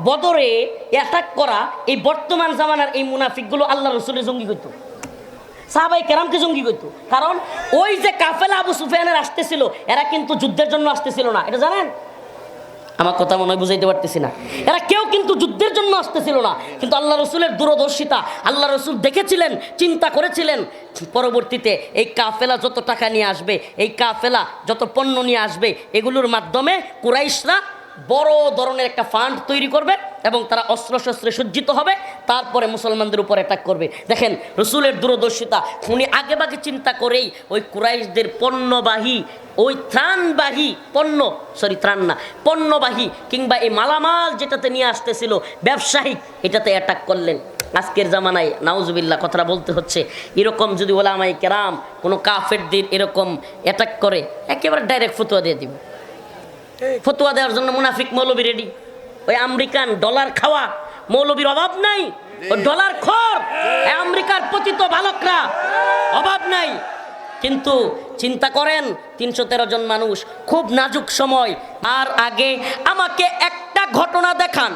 বদরে অ্যাটাক করা এই বর্তমান জামানার এই মুনাফিকগুলো আল্লাহ রসুলের জঙ্গি করতো, সাহাবাই কেরামকে জঙ্গি করতো। কারণ ওই যে কাফেলা আবু সুফিয়ানের আসতেছিল এরা কিন্তু যুদ্ধের জন্য আসতেছিল না, এটা জানেন? আমার কথা মনে হয় বুঝাইতে পারতেছি না। এরা কেউ কিন্তু যুদ্ধের জন্য আসতেছিল না, কিন্তু আল্লাহ রসুলের দূরদর্শিতা, আল্লাহ রসুল দেখেছিলেন, চিন্তা করেছিলেন পরবর্তীতে এই কাফেলা যত টাকা নিয়ে আসবে, এই কাফেলা যত পণ্য নিয়ে আসবে, এগুলোর মাধ্যমে কুরাইশরা বড় ধরনের একটা ফান্ড তৈরি করবে এবং তারা অস্ত্রশস্ত্রে সজ্জিত হবে, তারপরে মুসলমানদের উপর অ্যাটাক করবে। দেখেন রসুলের দূরদর্শিতা, উনি আগেভাগে চিন্তা করেই ওই কুরাইশদের পণ্যবাহী, ওই ত্রাণবাহী পণ্যবাহী কিংবা এই মালামাল যেটাতে নিয়ে আসতেছিল ব্যবসায়িক, এটাতে অ্যাটাক করলেন। আজকের জামানায় নাউজুবিল্লাহ কথাটা বলতে হচ্ছে, এরকম যদি ওলামায়ে কেরাম কোনো কাফেরদের এরকম অ্যাটাক করে একেবারে ডাইরেক্ট ফতোয়া দিয়ে দিব। ফতোয়া দেওয়ার জন্য মুনাফিক মৌলবী রেডি। ওই আমেরিকান ডলার খাওয়া মৌলবীর অভাব নাই, ওই ডলার খোর আমেরিকার পতিত বালকরা অভাব নাই। কিন্তু চিন্তা করেন ৩১৩ জন মানুষ, খুব নাজুক সময়। আর আগে আমাকে একটা ঘটনা দেখান,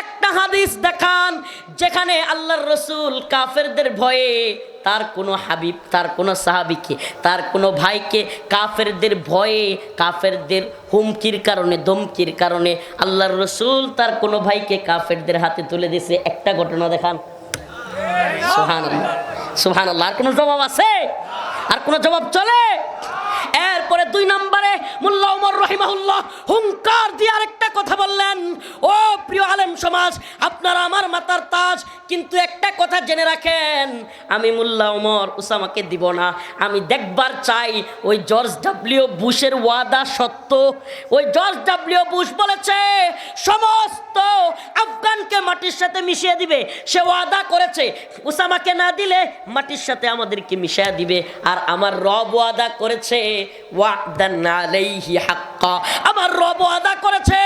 একটা হাদিস দেখান যেখানে আল্লাহর রসুল কাফেরদের ভয়ে তার কোনো হাবিব, তার কোনো সাহাবিকে, তার কোনো ভাইকে কাফেরদের ভয়ে, কাফেরদের হুমকির কারণে, ধমকির কারণে আল্লাহর রসুল তার কোনো ভাইকে কাফেরদের হাতে তুলে দিয়েছে। একটা ঘটনা দেখান। সুবহানাল্লাহ, সুবহানাল্লাহ। আর কোনো জবাব আছে? আর কোনো জবাব চলে? এরপরে ২ নম্বরে মোল্লা ওমর রহিমাহুল্লাহ হুঙ্কার দিয়ে আরেকটা কথা বললেন, ও প্রিয় আলেম সমাজ, আপনারা আমার মাথার তাজ, কিন্তু একটা কথা জেনে রাখেন, আমি মোল্লা ওমর উসামাকে দিব না। আমি দেখবার চাই ওই জর্জ ডব্লিউ বুশের ওয়াদা সত্য। ওই জর্জ ডব্লিউ বুশ বলেছে সমস্ত আফগানকে মাটির সাথে মিশিয়ে দিবে, সে ওয়াদা করেছে উসামাকে না দিলে মাটির সাথে আমাদেরকে মিশিয়ে দিবে। আর আমার রব ওয়াদা করেছে ওয়াদান আলাইহি হাক্কা, আমার রব ওয়াদা করেছে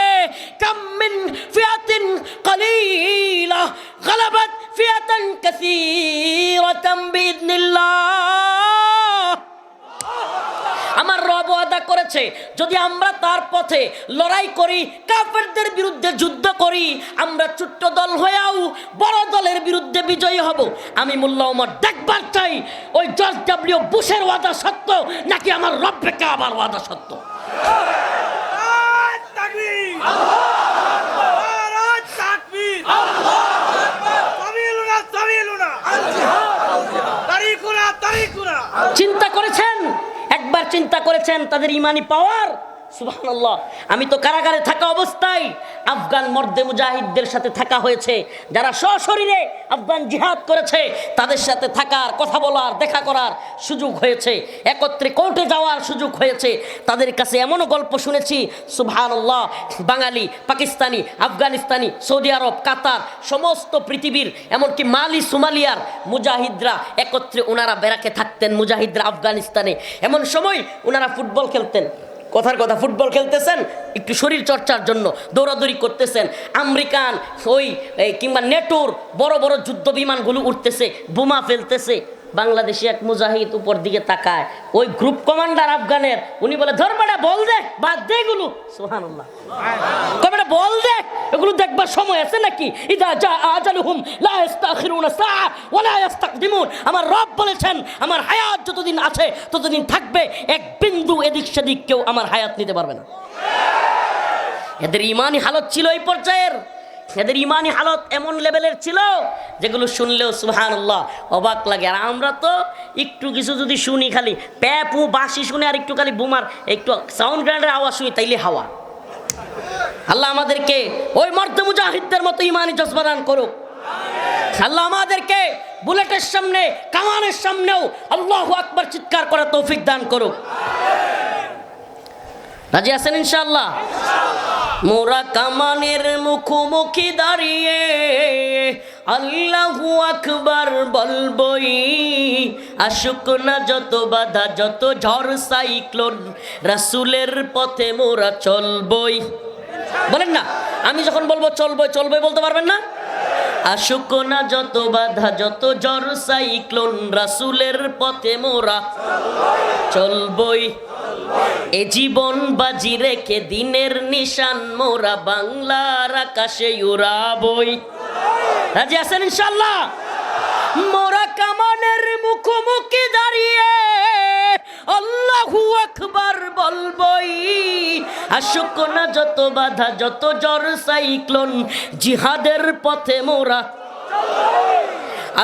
কাম মিন ফিয়াতিন কালিলা গালাবাত ফিয়াতান কাসীরাতাম বিইذনিল্লাহ। আমার রব ওয়াদা করেছে যদি আমরা তার পথে লড়াই করি, কাফেরদের বিরুদ্ধে যুদ্ধ করি, আমরা ছোট্ট দল হয়েও বড় দলের বিরুদ্ধে বিজয়ী হব। আমি মোল্লা ওমর দেখবার চাই ওই জর্জ ডব্লিউ বুশের ওয়াদা সত্য নাকি আমার রব্বে কাবার ওয়াদা সত্য। চিন্তা করেছেন? একবার চিন্তা করেছেন তাদের ইমানি পাওয়ার? সুবহানাল্লাহ। আমি তো কারাগারে থাকা অবস্থায় আফগান মর্দে মুজাহিদদের সাথে থাকা হয়েছে, যারা সশরীরে আফগান জিহাদ করেছে, তাদের সাথে থাকার, কথা বলার, দেখা করার সুযোগ হয়েছে, একত্রে কোর্টে যাওয়ার সুযোগ হয়েছে। তাদের কাছে এমনও গল্প শুনেছি, সুবহানাল্লাহ, বাঙালি, পাকিস্তানি, আফগানিস্তানি, সৌদি আরব, কাতার, সমস্ত পৃথিবীর, এমনকি মালি, সোমালিয়ার মুজাহিদরা একত্রে ওনারা ব্যারাকে থাকতেন, মুজাহিদরা আফগানিস্তানে। এমন সময় ওনারা ফুটবল খেলতেন, কথার কথা ফুটবল খেলতেছেন একটু শরীর চর্চার জন্য, দৌড়াদৌড়ি করতেছেন, আমেরিকান ওই কিংবা নেটোর বড় বড় যুদ্ধ বিমানগুলো উঠতেছে, বোমা ফেলতেছে। বাংলাদেশি এক মুজাহিদ উপর দিকে তাকায়, ওই গ্রুপ কমান্ডার আফগানের, উনি বলে ধরবেটা বল দে, বাদ দে এগুলো। সুবহানাল্লাহ, কবেটা বল দে, এগুলো দেখবার সময় আছে নাকি? ইদা জা আজালুহুম লা ইস্তাখিরুনা সাআ ওয়া লা ইস্তাকদিমুন। আমার রব বলেছেন আমার হায়াত যতদিন আছে ততদিন থাকবে, এক বিন্দু এদিক সেদিক কেউ আমার হায়াত নিতে পারবে না। এদের ইমানি হালত ছিল এই পর্যায়ের, এদের ইমানি হালত এমন লেভেলের ছিল যেগুলো শুনলেও সুবহানাল্লাহ অবাক লাগে। আর আমরা তো একটু কিছু যদি শুনি, খালি প্যাপু বাঁশি শুনে আর একটু খালি বোমার একটু সাউন্ড গ্রেনেডের আওয়াজ শুনি, তাইলে হাওয়া। আল্লাহ আমাদেরকে ওই মর্দে মুজাহিদদের মতো ইমানি জজবা দান করুক। আল্লাহ আমাদেরকে বুলেটের সামনে, কামানের সামনেও আল্লাহু আকবার চিৎকার করার তৌফিক দান করুক। রাজি আছেন ইনশাআল্লাহ? মোরা কামানের মুখোমুখি দাঁড়িয়ে আল্লাহু আকবার বলবই, আসুক না যত বাধা যত ঝড় সাইক্লোন, রাসূলের পথে মোরা চলবই। বলেন না, আমি যখন বলবো চলবই চলবই বলতে পারবেন না? আসুক না যত বাধা যত ঝড় সাইক্লোন, রাসূলের পথে মোরা চলবই। এ জীবন বাজি রেখে দিনের নিশান মোরা বাংলার আকাশে উড়াবই। রাজি আছেন ইনশাআল্লাহ? মোরা কামানের মুখোমুখি দাঁড়িয়ে আল্লাহু আকবার বলবই, আসুক না যত বাধা যত ঝড় সাইক্লোন, জিহাদের পথে মোরা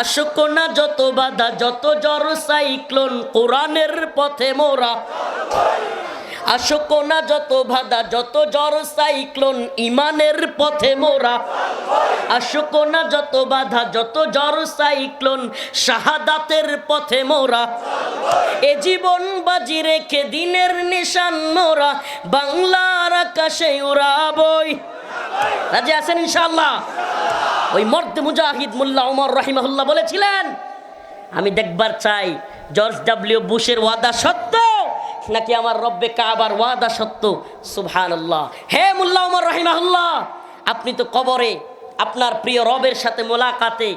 আসুক না যত বাধা যত ঝড় সাইক্লোন, কোরআনের পথে মোরা আসুক না যত বাধা যত ঝড় সাইক্লোন, ইমানের পথে মোরা আসুক না যত বাধা যত ঝড় সাইক্লোন, শাহাদাতের পথে মোরা এ জীবন বাজি রেখে দিনের নিশান মোরা বাংলার আকাশে উড়াবই। রাজি আছেন ইনশাআল্লাহ? ওই মর্দ মুজাহিদ মোল্লা ওমর রাহিমাহুল্লাহ বলেছিলেন, আমি দেখবার চাই জর্জ ডব্লিউ বুশের ওয়াদা সত্য নাকি আমার রব্বে কাবার ওয়াদা সত্য। সুবহানাল্লাহ। হে মোল্লা ওমর রাহিমাহুল্লাহ, আপনি তো কবরে আপনার প্রিয় রবের সাথে মোলাকাতে,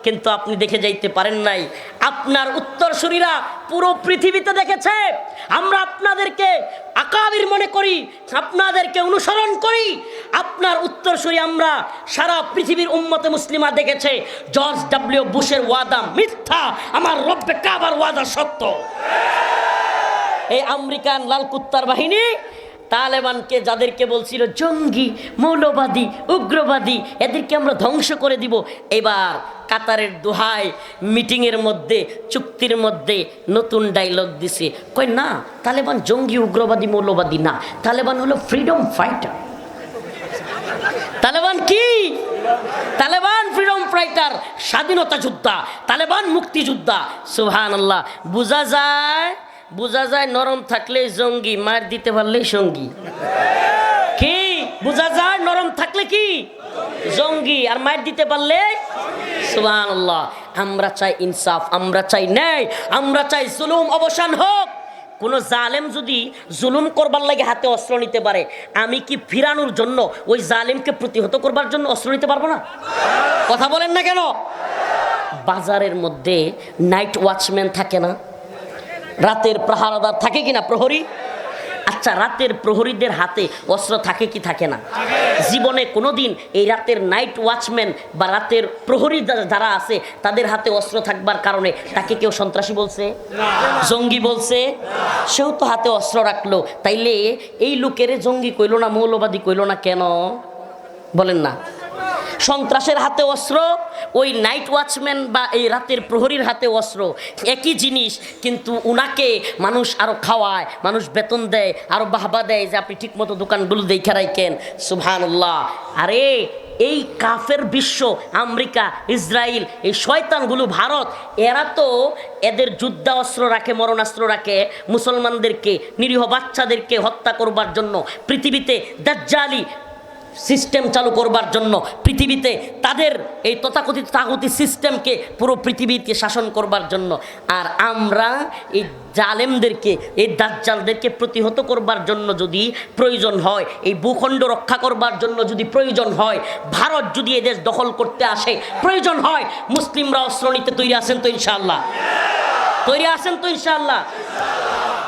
কিন্তু আপনি দেখে যাইতে পারেন নাই। আপনার উত্তরসূরিরা পুরো পৃথিবীতে দেখেছে। আমরা আপনাদেরকে আকাবির মনে করি, আপনাদেরকে অনুসরণ করি। আপনার উত্তরসূরি আমরা সারা পৃথিবীর উম্মতে মুসলিমা দেখেছে। জর্জ ডব্লিউ বুশের ওয়াদা মিথ্যা, আমার রব্বে কাবার ওয়াদা সত্য। এই আমেরিকান লাল কুত্তার বাহিনী তালেবানকে যাদেরকে বলছিল জঙ্গি, মৌলবাদী, উগ্রবাদী, এদেরকে আমরা ধ্বংস করে দিব, এবার কাতারের দোহাই মিটিংয়ের মধ্যে চুক্তির মধ্যে নতুন ডায়লগ দিছে, কয় না তালেবান জঙ্গি, উগ্রবাদী, মৌলবাদী না, তালেবান হলো ফ্রিডম ফাইটার। তালেবান কি? তালেবান ফ্রিডম ফাইটার, স্বাধীনতা যোদ্ধা, তালেবান মুক্তিযোদ্ধা। সুবহানাল্লাহ। বোঝা যায় নরম থাকলে জঙ্গি, মার দিতে পারলেই সঙ্গী। কি বোঝা যায়? নরম থাকলে কি জঙ্গি, আর মার দিতে পারলে। সুবহানাল্লাহ। আমরা চাই ইনসাফ, আমরা চাই ন্যায়, আমরা চাই জুলুম অবসান হোক। কোন জালেম যদি জুলুম করবার লাগে হাতে অস্ত্র নিতে পারে, আমি কি ফিরানোর জন্য ওই জালেমকে প্রতিহত করবার জন্য অস্ত্র নিতে পারবো না? কথা বলেন না কেন? বাজারের মধ্যে নাইট ওয়াচম্যান থাকে না, রাতের প্রহরাদার থাকে কিনা, প্রহরী? আচ্ছা, রাতের প্রহরীদের হাতে অস্ত্র থাকে কি থাকে না? জীবনে কোনোদিন এই রাতের নাইট ওয়াচম্যান বা রাতের প্রহরী যারা আছে তাদের হাতে অস্ত্র থাকবার কারণে তাকে কেউ সন্ত্রাসী বলছে, জঙ্গি বলছে? সেও তো হাতে অস্ত্র রাখলো, তাইলে এই লোকের জঙ্গি কইল না, মৌলবাদী কইল না কেন? বলেন না। সন্ত্রাসের হাতে অস্ত্র, ওই নাইট ওয়াচম্যান বা এই রাতের প্রহরীর হাতে অস্ত্র, একই জিনিস, কিন্তু উনাকে মানুষ আরো খাওয়ায়, মানুষ বেতন দেয়, আরো বাহবা দেয় যে আপনি ঠিক মতো দোকানগুলো দেখে রাখেন। সুবহানাল্লাহ। আরে এই কাফের বিশ্ব, আমেরিকা, ইসরায়েল, এই শয়তানগুলো, ভারত, এরা তো এদের যুদ্ধাস্ত্র রাখে, মরণাস্ত্র রাখে মুসলমানদেরকে, নিরীহ বাচ্চাদেরকে হত্যা করবার জন্য, পৃথিবীতে দাজ্জালি সিস্টেম চালু করবার জন্য, পৃথিবীতে তাদের এই তথাকথিত তাগুতি সিস্টেমকে পুরো পৃথিবীতে শাসন করবার জন্য। আর আমরা এই জালেমদেরকে, এই দাজ্জালদেরকে প্রতিহত করবার জন্য যদি প্রয়োজন হয়, এই ভূখণ্ড রক্ষা করবার জন্য যদি প্রয়োজন হয়, ভারত যদি এদেশ দখল করতে আসে, প্রয়োজন হয়, মুসলিমরা অস্ত্র নিতে তৈরি আছেন তো ইনশাআল্লাহ? তৈরি আছেন তো ইনশাআল্লাহ?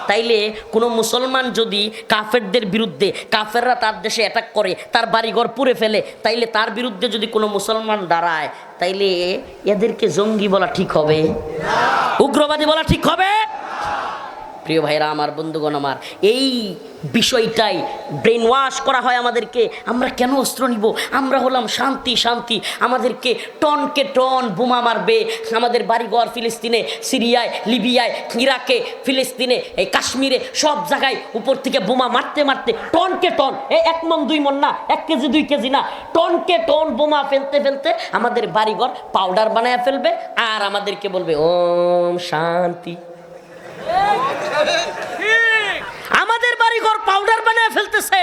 তাইলে কোনো মুসলমান যদি কাফেরদের বিরুদ্ধে, কাফেররা তার দেশে অ্যাটাক করে, তার বাড়িঘর পুড়ে ফেলে, তাইলে তার বিরুদ্ধে যদি কোনো মুসলমান দাঁড়ায়, তাইলে এদেরকে জঙ্গি বলা ঠিক হবে? উগ্রবাদী বলা ঠিক হবে? প্রিয় ভাইরা আমার, বন্ধুগণ আমার, এই বিষয়টাই ব্রেন ওয়াশ করা হয় আমাদেরকে। আমরা কেন অস্ত্র নিব? আমরা হলাম শান্তি, শান্তি। আমাদেরকে টনকে টন বোমা মারবে, আমাদের বাড়িঘর ফিলিস্তিনে, সিরিয়ায়, লিবিয়ায়, ইরাকে, ফিলিস্তিনে, এই কাশ্মীরে, সব জায়গায় উপর থেকে বোমা মারতে মারতে টনকে টন, এই 1 মণ 2 মণ না, 1 কেজি 2 কেজি না, টনকে টন বোমা ফেলতে ফেলতে আমাদের বাড়িঘর পাউডার বানায় ফেলবে, আর আমাদেরকে বলবে ওম শান্তি। আমাদের বাড়িঘর পাউডার বানায় ফেলতেছে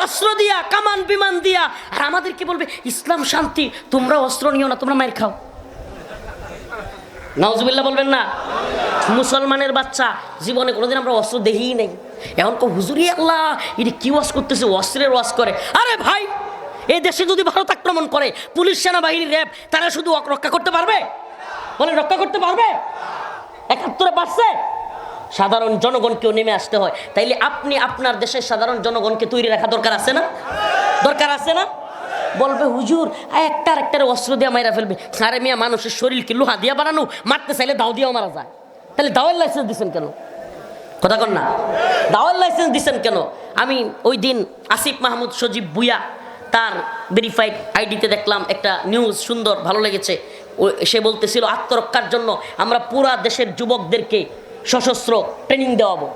অস্ত্র দিয়া, কামান বিমান দিয়া, আর আমাদেরকে বলবে ইসলাম শান্তি, তোমরা অস্ত্র নিও না, তোমরা মায়ের খাও। নাউজুবিল্লাহ বলবেন না? মুসলমানের বাচ্চা জীবনে কোনোদিন আমরা অস্ত্র দেখিই নাই। এখন হুজুরি আল্লাহ এটা কি ওয়াজ করতেছে, অস্ত্রের ওয়াজ করে। আরে ভাই, এই দেশে যদি ভারত আক্রমণ করে, পুলিশ, সেনাবাহিনী, র্যাব, তারা শুধু রক্ষা করতে পারবে? বলে রক্ষা করতে পারবে? ৭১ পারছে? সাধারণ জনগণকেও নেমে আসতে হয়। তাইলে আপনি আপনার দেশের সাধারণ জনগণকে তৈরি রাখা দরকার আছে না? দরকার আছে না? বলবে হুজুর একটার অস্ত্র দিয়ে মাইরা ফেলবে। আরে মিয়া, মানুষের শরীরকে লোহা দিয়া বানানো, মারতে চাইলে দাও দিয়েও মারা যায়। তাহলে দাওয়ার লাইসেন্স দিচ্ছেন কেন? কথা কন না, দাওয়ার লাইসেন্স দিচ্ছেন কেন? আমি ওই দিন আসিফ মাহমুদ সজীব ভুইয়া তার ভেরিফাইড আইডিতে দেখলাম একটা নিউজ, সুন্দর, ভালো লেগেছে। সে বলতেছিল আত্মরক্ষার জন্য আমরা পুরা দেশের যুবকদেরকে সশস্ত্র ট্রেনিং দেওয়াবো।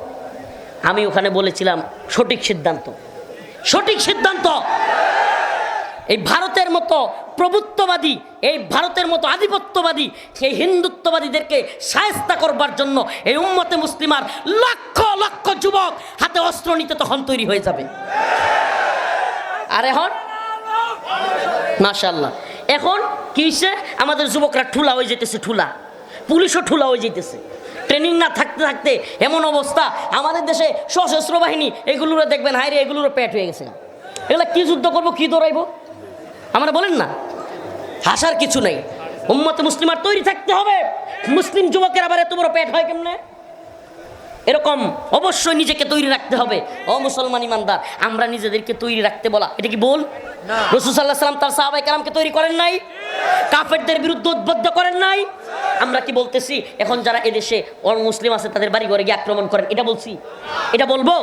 আমি ওখানে বলেছিলাম সঠিক সিদ্ধান্ত, সঠিক সিদ্ধান্ত। এই ভারতের মতো প্রভুত্ববাদী, এই ভারতের মতো আধিপত্যবাদী, সেই হিন্দুত্ববাদীদেরকে শায়েস্তা করবার জন্য এই উম্মতে মুসলিমার লক্ষ লক্ষ যুবক হাতে অস্ত্র নিতে তখন তৈরি হয়ে যাবে। আর এখন মাশাআল্লাহ, এখন কি হয়েছে, আমাদের যুবকরা ঠুলা হয়ে যেতেছে, ঠুলা, পুলিশও ঠুলা হয়ে যেতেছে। ট্রেনিং না থাকতে থাকতে এমন অবস্থা, আমাদের দেশে সশস্ত্র বাহিনী এগুলোর দেখবেন হায়রে এগুলোর পেট হয়ে গেছে। এগুলা কি যুদ্ধ করবো, কি দৌড়াইবো? আমরা বলেন না, হাসার কিছু নেই। উম্মতে মুসলিমার তৈরি থাকতে হবে। মুসলিম যুবকের আবার এত বড় পেট হয় কেমনে? এরকম অবশ্যই নিজেকে তৈরি রাখতে হবে। ও মুসলমান ইমানদার, আমরা নিজেদেরকে তৈরি রাখতে বলা এটা কি বল? রাসূল সাল্লাল্লাহু আলাইহি ওয়াসাল্লাম তার সাহাবায়ে কেরামকে তৈরি করেন নাই? কাফেরদের বিরুদ্ধে উদ্বুদ্ধ করেন নাই? আমরা কি বলতেছি এখন যারা এদেশে অমুসলিম আছে তাদের বাড়ি ঘরে গিয়ে আক্রমণ করেন, এটা বলছি? এটা বলবো?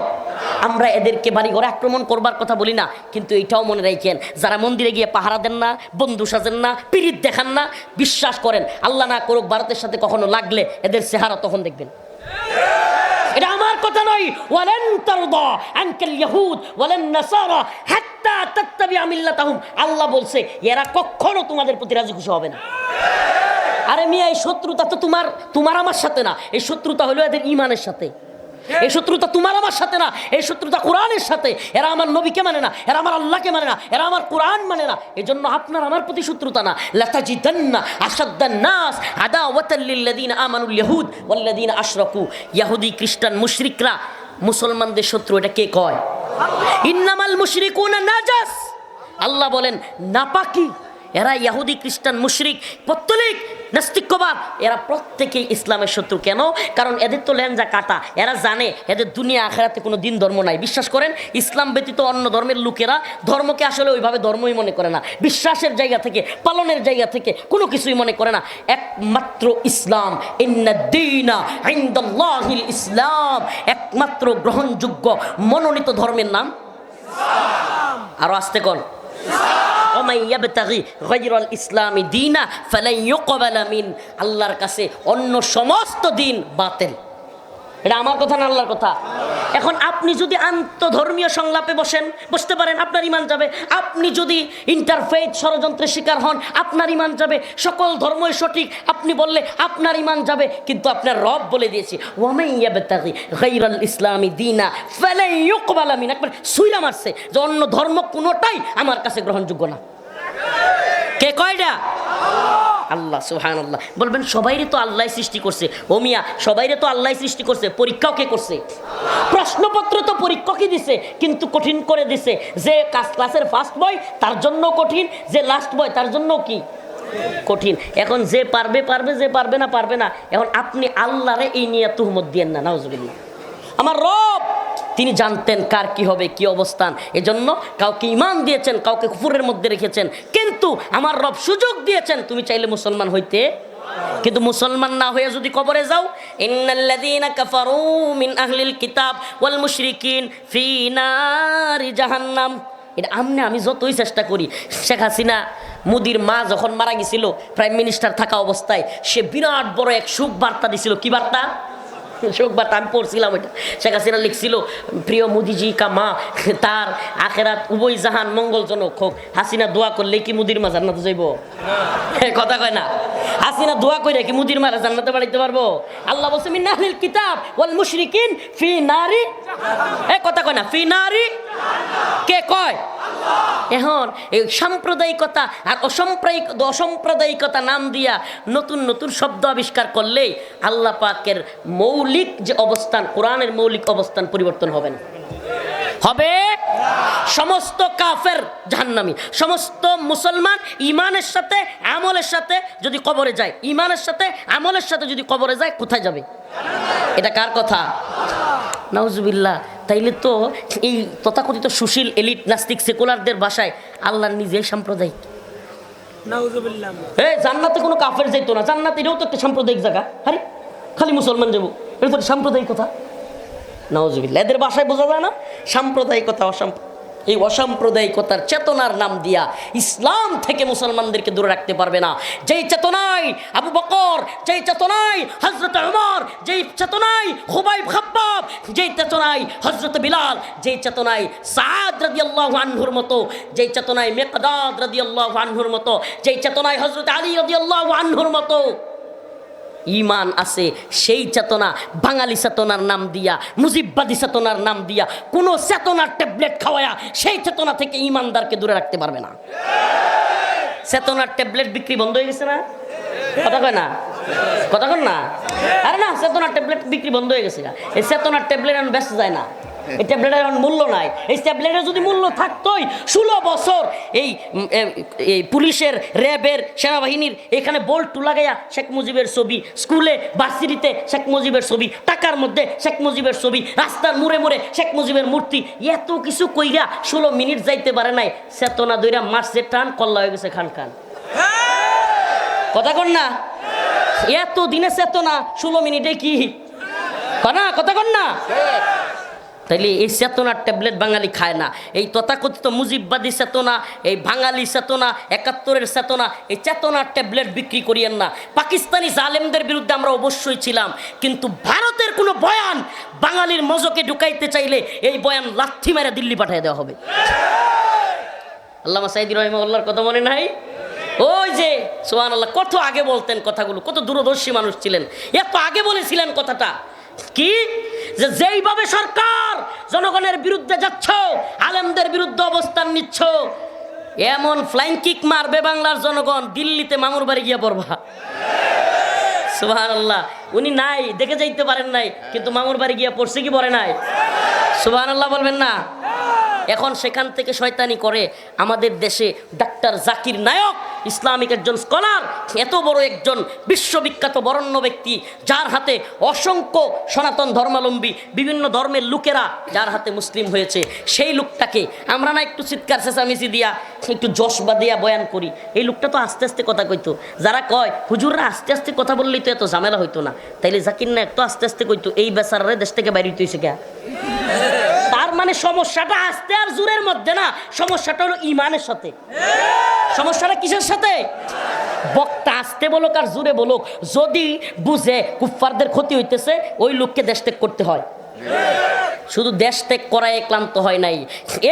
আমরা এদেরকে বাড়ি ঘরে আক্রমণ করবার কথা বলি না, কিন্তু এটাও মনে রাখেন, যারা মন্দিরে গিয়ে পাহারা দেন না, বন্ধু সাজেন না, পিরিত দেখান না, বিশ্বাস করেন আল্লাহ না করুক ভারতের সাথে কখনো লাগলে এদের চেহারা তখন দেখবেন। এটা আমার কথা নয়। ওয়ালান তারদা আনকাল ইয়াহুদ ওয়ালান নাসারা হাত্তা তাত্তাবিআ মিল্লাতাহুম, আল্লাহ বলছে এরা কখনো তোমাদের প্রতি রাজি খুশি হবে না। আরে মিয়া, এই শত্রুতা তো তোমার আমার সাথে না, এই শত্রুতা হলো এদের ঈমানের সাথে। এই শত্রুতা তোমার আমার সাথে না, এই শত্রুতা কোরআনের সাথে। এরা আমার নবীকে মানে না, এরা আমার আল্লাহকে মানে না, এরা আমার কোরআন মানে না। এজন্য আপনার আমার প্রতি শত্রুতা না। লাতাজিদান্না আশাদ্দান নাস আদাওয়াতাল লিল্লাযিনা আমানুল ইয়াহুদ ওয়াল্লাযিনা আশরাকু, ইহুদি, খ্রিস্টান, মুশরিকরা মুসলমানদের শত্রু। এটা কে কয়? ইন্নামাল মুশরিকুনা নাজাস, আল্লাহ বলেন নাপাকি। এরা ইহুদি, খ্রিস্টান, মুশরিক, পত্তলিক, নাস্তিক্যবাদ, এরা প্রত্যেকেই ইসলামের শত্রু। কেন? কারণ এদের তো লেঞ্জা কাটা। এরা জানে এদের দুনিয়া আখিরাতে কোনো দিন ধর্ম নাই। বিশ্বাস করেন ইসলাম ব্যতীত অন্য ধর্মের লোকেরা ধর্মকে আসলে ওইভাবে ধর্মই মনে করে না। বিশ্বাসের জায়গা থেকে, পালনের জায়গা থেকে কোনো কিছুই মনে করে না। একমাত্র ইসলাম, ইন্নাদ-দীনা ইনদাল্লাহিল ইসলাম, একমাত্র গ্রহণযোগ্য মনোনীত ধর্মের নাম ইসলাম। আরো আস্তে কোন আল্লাহর কাছে অন্য সমস্ত দিন বাতিল। এটা আমার কথা না, আল্লাহর কথা। এখন আপনি যদি আন্তধর্মীয় সংলাপে বসতে পারেন, আপনার ঈমান যাবে। আপনি যদি ইন্টারফেথ ষড়যন্ত্রের শিকার হন, আপনার ঈমান যাবে। সকল ধর্মই সঠিক আপনি বললে আপনার ঈমান যাবে। কিন্তু আপনার রব বলে দিয়েছে ওয়ামান ইয়াবতাগি গায়রাল ইসলামি দীনা ফালান ইউকবালা মিন, একবার সুইরা মারছে যে অন্য ধর্ম কোনোটাই আমার কাছে গ্রহণযোগ্য না। কে কয়টা? আল্লাহ সুবহানাল্লাহ। বলবেন সবাইরে তো আল্লাহ সৃষ্টি করছে। ও মিয়া, সবাইরে তো আল্লাহ সৃষ্টি করছে, পরীক্ষাও কে করছে? প্রশ্নপত্র তো পরীক্ষা কি দিছে, কিন্তু কঠিন করে দিছে। যে ক্লাসের ফার্স্ট বয় তার জন্য কঠিন, যে লাস্ট বয় তার জন্য কি কঠিন। এখন যে পারবে পারবে, যে পারবে না পারবে না। এখন আপনি আল্লাহরে এই নিয়ে তুহমত দিয়েন না, নাউজুবিল্লাহ। আমার রব তিনি জানতেন কার কি হবে, কি অবস্থান। এজন্য কাউকে ঈমান দিয়েছেন, কাউকে কুফরের মধ্যে রেখেছেন। কিন্তু আমার রব সুযোগ দিয়েছেন তুমি চাইলে মুসলমান হইতে, কিন্তু মুসলমান না হয়ে যদি কবরে যাও, ইন্নাল্লাযীনা কাফারু মিন আহলিল কিতাব ওয়াল মুশরিকিন ফি নারি জাহান্নাম। এটা আমি যতই চেষ্টা করি, শেখ হাসিনা মোদির মা যখন মারা গেছিল প্রাইম মিনিস্টার থাকা অবস্থায়, সে বিরাট বড় এক সুখ বার্তা দিছিল। কি বার্তা? শোকবার্তা আমি পড়ছিলাম ওইটা। শেখ হাসিনা লিখছিল, প্রিয় মোদিজি কা মা, তার আখেরাত উভয় জাহান মঙ্গলজনক হোক। হাসিনা দোয়া করলে কি মুদির মা জান্নাতে যাইব? কথা কয় না? হাসিনা দোয়া কইরা কি মুদির মারা জান্নাতে বাড়াইতে পারবো? আল্লাহ বলছে মিন আহলিল কিতাব ওয়াল মুশরিকিন ফি নারি, কথা কয় না? ফি নারি কে কয়? এখন এই সাম্প্রদায়িকতা আর অসাম্প্রদায়িকতা নাম দিয়া নতুন নতুন শব্দ আবিষ্কার করলে আল্লাহ পাকের মৌলিক যে অবস্থান, কোরআনের মৌলিক অবস্থান পরিবর্তন হবে না। হবে সমস্ত কাফের জাহান্নামী, সমস্ত মুসলমান ইমানের সাথে আমলের সাথে যদি কবরে যায়, ইমানের সাথে আমলের সাথে যদি কবরে যায়, কোথায় যাবে? এটা কার কথা? নাউজুবিল্লাহ। তাইলে তো এই তথাকথিত সুশীল এলিট নাস্তিক সেকুলারদের ভাষায় আল্লাহর নিজেই সাম্প্রদায়িক। নাউজুবিল্লাহ। জান্নাতে কোনো কাফের যাইতো না, জান্নাত এটাও তো একটা সাম্প্রদায়িক জায়গা। আরে খালি মুসলমান যাবো, এটা তো সাম্প্রদায়িকতা। নাউজুবিল্লাহ। এদের ভাষায় বোঝা যায় না সাম্প্রদায়িকতা। এই অসাম্প্রদায়িকতার চেতনার নাম দিয়া ইসলাম থেকে মুসলমানদেরকে দূরে রাখতে পারবে না। যেই চেতনায় আবু বকর, যেই চেতনায় হযরত ওমর, যেই চেতনায় খুবাইব খাব্বাব, যেই চেতনায় হযরত বিলাল, যেই চেতনায় সাদ রাদিয়াল্লাহু আনহুর মতো, যেই চেতনায় মিকদাদ রাদিয়াল্লাহু আনহুর মতো, যেই চেতনায় হযরত আলী রাদিয়াল্লাহু আনহুর মতো ঈমান আছে, সেই চেতনা বাঙালি চেতনার নাম দিয়া, মুজিববাদী চেতনার নাম দিয়া কোনো চেতনার ট্যাবলেট খাওয়ায়া সেই চেতনা থেকে ঈমানদারকে দূরে রাখতে পারবে না। চেতনার ট্যাবলেট বিক্রি বন্ধ হয়ে গেছে না? কথা কয় না? কথা কন না? আরে না, চেতনার ট্যাবলেট বিক্রি বন্ধ হয়ে গেছে। এই চেতনার ট্যাবলেট এখন বেঁচে যায় না। এই ট্যাবলেটের এখন মূল্য নাই। এই ট্যাবলেটের যদি মূল্য থাকতোই 16 বছর এই পুলিশের, র্যাবের, সেনাবাহিনীর এখানে বোল্ট লাগাইয়া শেখ মুজিবের ছবি, স্কুলে ভার্সিটিতে শেখ মুজিবের ছবি, টাকার মধ্যে শেখ মুজিবের ছবি, রাস্তার মোড়ে মোড়ে শেখ মুজিবের মূর্তি, এত কিছু কইরা 16 মিনিট যাইতে পারে নাই। চেতনা দইরা মারছে টান, কল্লা হয়ে গেছে খান খান। কথা কন না? এত দিনে চেতনা 16 মিনিটে কি কনা? কথা কন না? তাইলে এই চেতনার ট্যাবলেট বাঙালি খায় না। এই তথাকথিত মুজিববাদী চেতনা, এই বাঙালি চেতনা, 71-এর চেতনা, এই চেতনার ট্যাবলেট বিক্রি করিয়েন না। পাকিস্তানি জালেমদের বিরুদ্ধে আমরা অবশ্যই ছিলাম, কিন্তু ভারতের কোনো বয়ান বাঙালির মজকে ঢুকাইতে চাইলে এই বয়ান লাথি মেরে দিল্লি পাঠিয়ে দেওয়া হবে। আল্লামা সাইদি রহিমাহুল্লাহর কথা মনে নাই? ওই যে সুবহানাল্লাহ, কত আগে বলতেন কথাগুলো, কত দূরদর্শী মানুষ ছিলেন, এত আগে বলেছিলেন কথাটা। কি যে যেইভাবে সরকার জনগণের বিরুদ্ধে যাচ্ছ, আলেমদের বিরুদ্ধে অবস্থান নিচ্ছ, এমন ফ্লাইং কিক মারবে বাংলার জনগণ, দিল্লিতে মামুর বাড়ি গিয়ে পড়বা। সুবহানাল্লাহ। উনি নাই, দেখে যাইতে পারেন নাই, কিন্তু মামুর বাড়ি গিয়ে পড়ছে কি পড়ে নাই? সুবহানাল্লাহ বলবেন না? এখন সেখান থেকে শয়তানি করে আমাদের দেশে ডাক্তার জাকির নায়ক, ইসলামিক একজন স্কলার, এত বড় একজন বিশ্ববিখ্যাত বরেণ্য ব্যক্তি, যার হাতে অসংখ্য সনাতন ধর্মাবলম্বী বিভিন্ন ধর্মের লোকেরা যার হাতে মুসলিম হয়েছে, সেই লোকটাকে আমরা না একটু চিৎকার চেঁচামেচি দিয়া, একটু জশবা দিয়া বয়ান করি, এই লোকটা তো আস্তে আস্তে কথা কইতো। যারা কয় হুজুররা আস্তে আস্তে কথা বললেই তো এত ঝামেলা হইতো না, তাইলে জাকির নায়ক তো আস্তে আস্তে কইতো, এই বেচারারে দেশ থেকে বাইরে হইতেছে কে? তার মানে সমস্যাটা আস্তে আর জোরের মধ্যে না, সমস্যাটা হলো ইমানের সাথে। সমস্যাটা কিসের সাথে? বক্তা আস্তে বলুক আর জোরে বলুক, যদি বুঝে কুফফারদের ক্ষতি হইতেছে, ওই লোককে দেশ ত্যাগ করতে হয়। শুধু দেশ ত্যাগ করায় ক্লান্ত হয় নাই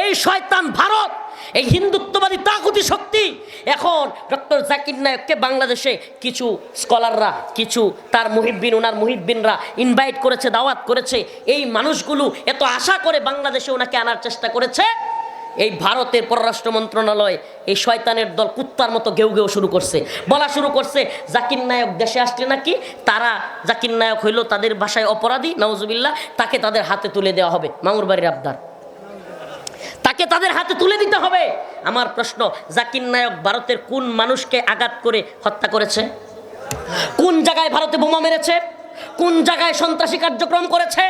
এই শয়তান ভারত, এই হিন্দুত্ববাদী তাগুতি শক্তি। এখন ডক্টর জাকির নায়ককে বাংলাদেশে কিছু স্কলাররা, কিছু তার মুহিব্বিন, ওনার মুহিব্বিনরা ইনভাইট করেছে, দাওয়াত করেছে। এই মানুষগুলো এত আশা করে বাংলাদেশে ওনাকে আনার চেষ্টা করেছে। এই ভারতের পররাষ্ট্র মন্ত্রণালয় এই শয়তানের দল কুত্তার মতো গেউ গেউ শুরু করছে, বলা শুরু করছে জাকির নায়ক দেশে আসলে নাকি তারা, জাকির নায়ক হইল তাদের ভাষায় অপরাধী, নাউজুবিল্লাহ, তাকে তাদের হাতে তুলে দেওয়া হবে, মামুর বাড়ির আবদার, তাকে তাদের হাতে তুলে দিতে হবে। আমার প্রশ্ন, জাকির নায়ক ভারতের কোন মানুষকে আঘাত করে হত্যা করেছে? কোন জায়গায় ভারতে বোমা মেরেছে? কোন জায়গায় সন্ত্রাসী কার্যক্রম করেছে?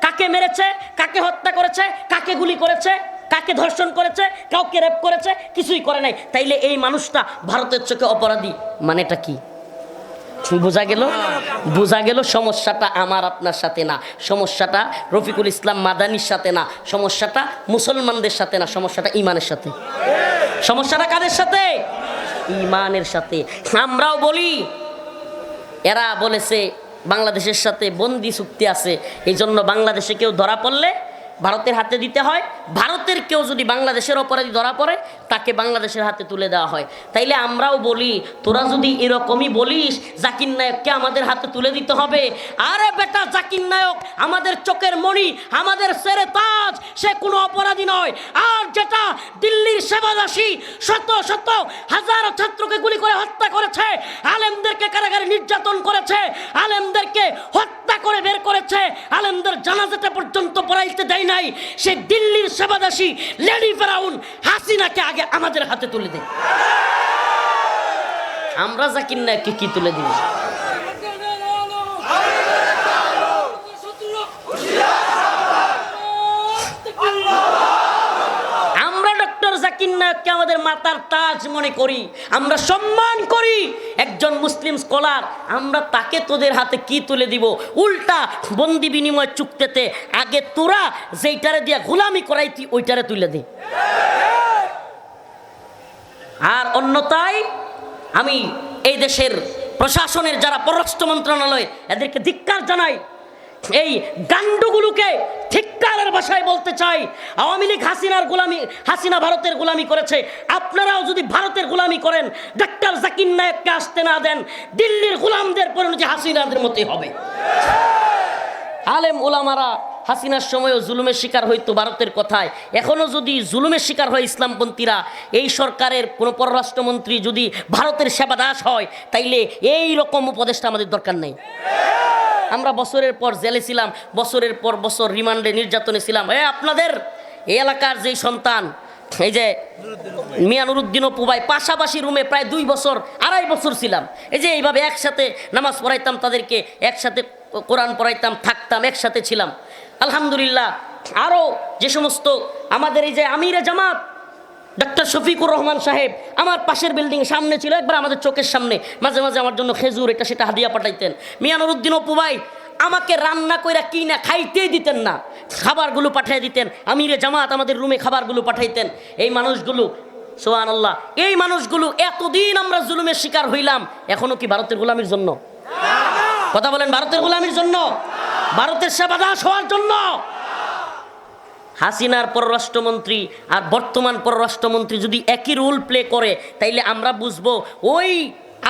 কাকে মেরেছে? কাকে হত্যা করেছে? কাকে গুলি করেছে? কাকে ধর্ষণ করেছে? কাউকে রেপ করেছে? কিছুই করে নাই। তাইলে এই মানুষটা ভারতের চোখে অপরাধী, মানেটা কি? বোঝা গেল? বোঝা গেল সমস্যাটা আমার আপনার সাথে না, সমস্যাটা রফিকুল ইসলাম মাদানির সাথে না, সমস্যাটা মুসলমানদের সাথে না, সমস্যাটা ইমানের সাথে। সমস্যাটা কাদের সাথে? ইমানের সাথে। আমরাও বলি, এরা বলেছে বাংলাদেশের সাথে বন্দি চুক্তি আছে, এই জন্য বাংলাদেশে কেউ ধরা পড়লে ভারতের হাতে দিতে হয়, ভারতের কেউ যদি বাংলাদেশের অপরাধী ধরা পড়ে তাকে বাংলাদেশের হাতে তুলে দেওয়া হয়। তাইলে আমরাও বলি, তোরা যদি এরকমই বলিস জাকির নায়ককে আমাদের হাতে তুলে দিতে হবে, আরে বেটা জাকির নায়ক আমাদের চোখের মণি, আমাদের সেরে তাজ, সে কোনো অপরাধী নয়। আর যেটা দিল্লির সেবাদাসী শত শত হাজারো ছাত্রকে গুলি করে হত্যা করেছে, আলেমদেরকে কারাগারে নির্যাতন করেছে, আলেমদেরকে হত্যা করে বের করেছে, আলেমদের জানাজাটা পর্যন্ত পড়াইতে দেয় নাই, সে দিল্লির সেবাদাসী লেডি ফেরাউন হাসিনাকে আগে আমাদের হাতে তুলে দেয়। আমরা জাকির নায়ককে কি তুলে দিব? আমরা ডক্টর জাকির নায়ককে আমাদের মাতার তাজ মনে করি, আমরা সম্মান করি, একজন মুসলিম স্কলার। আমরা তাকে তোদের হাতে কি তুলে দিব? উল্টা বন্দি বিনিময় চুক্তিতে আগে তোরা যেইটারে দিয়া গোলামি করাইতি ওইটারে তুলে দে। আর অন্যথায় আমি এই দেশের প্রশাসনের যারা পররাষ্ট্র মন্ত্রণালয় এদেরকে ধিক্কার জানাই, এই গান্ডুগুলোকে ধিক্কারের ভাষায় বলতে চাই, আওয়ামী লীগ হাসিনা ভারতের গোলামি করেছে, আপনারাও যদি ভারতের গোলামি করেন, ডক্টর জাকির নায়ককে আসতে না দেন, দিল্লির গোলামদের পরিণতি হাসিনাদের মতোই হবে। আলেম ওলামারা হাসিনার সময়ও জুলুমের শিকার হইতো ভারতের কথায়, এখনও যদি জুলুমের শিকার হয় ইসলামপন্থীরা, এই সরকারের কোনো পররাষ্ট্রমন্ত্রী যদি ভারতের সেবাদাস হয়, তাইলে এই রকম উপদেশটা আমাদের দরকার নেই। আমরা বছরের পর জেলে ছিলাম, বছরের পর বছর রিমান্ডে নির্যাতনে ছিলাম। আপনাদের এই এলাকার যেই সন্তান, এই যে মিয়া নুরুদ্দিন অপু ভাই, পাশাপাশি রুমে প্রায় 2 বছর 2.5 বছর ছিলাম। এই যে এইভাবে একসাথে নামাজ পড়াইতাম তাদেরকে, একসাথে কোরআন পড়াইতাম, থাকতাম, একসাথে ছিলাম। আলহামদুলিল্লাহ। আরও যে সমস্ত আমাদের এই যে আমিরে জামাত ডক্টর শফিকুর রহমান সাহেব আমার পাশের বিল্ডিং সামনে ছিল, একবার আমাদের চোখের সামনে মাঝে মাঝে আমার জন্য খেজুর এটা সেটা হাদিয়া পাঠাইতেন। মিয়া নুরুদ্দিন অপু ভাই আমাকে রান্না কইরা কিনা খাইতেই দিতেন না, খাবারগুলো পাঠিয়ে দিতেন। আমিরে জামাত আমাদের রুমে খাবারগুলো পাঠাইতেন। এই মানুষগুলো সুবহানাল্লাহ, এই মানুষগুলো এতদিন আমরা জুলুমের শিকার হইলাম, এখনো কি ভারতের গোলামির জন্য? কথা বলেন, ভারতের গোলামির জন্য, ভারতের সেবাদাস হওয়ার জন্য? হাসিনার পররাষ্ট্রমন্ত্রী আর বর্তমান পররাষ্ট্রমন্ত্রী যদি একই রোল প্লে করে, তাইলে আমরা বুঝবো ওই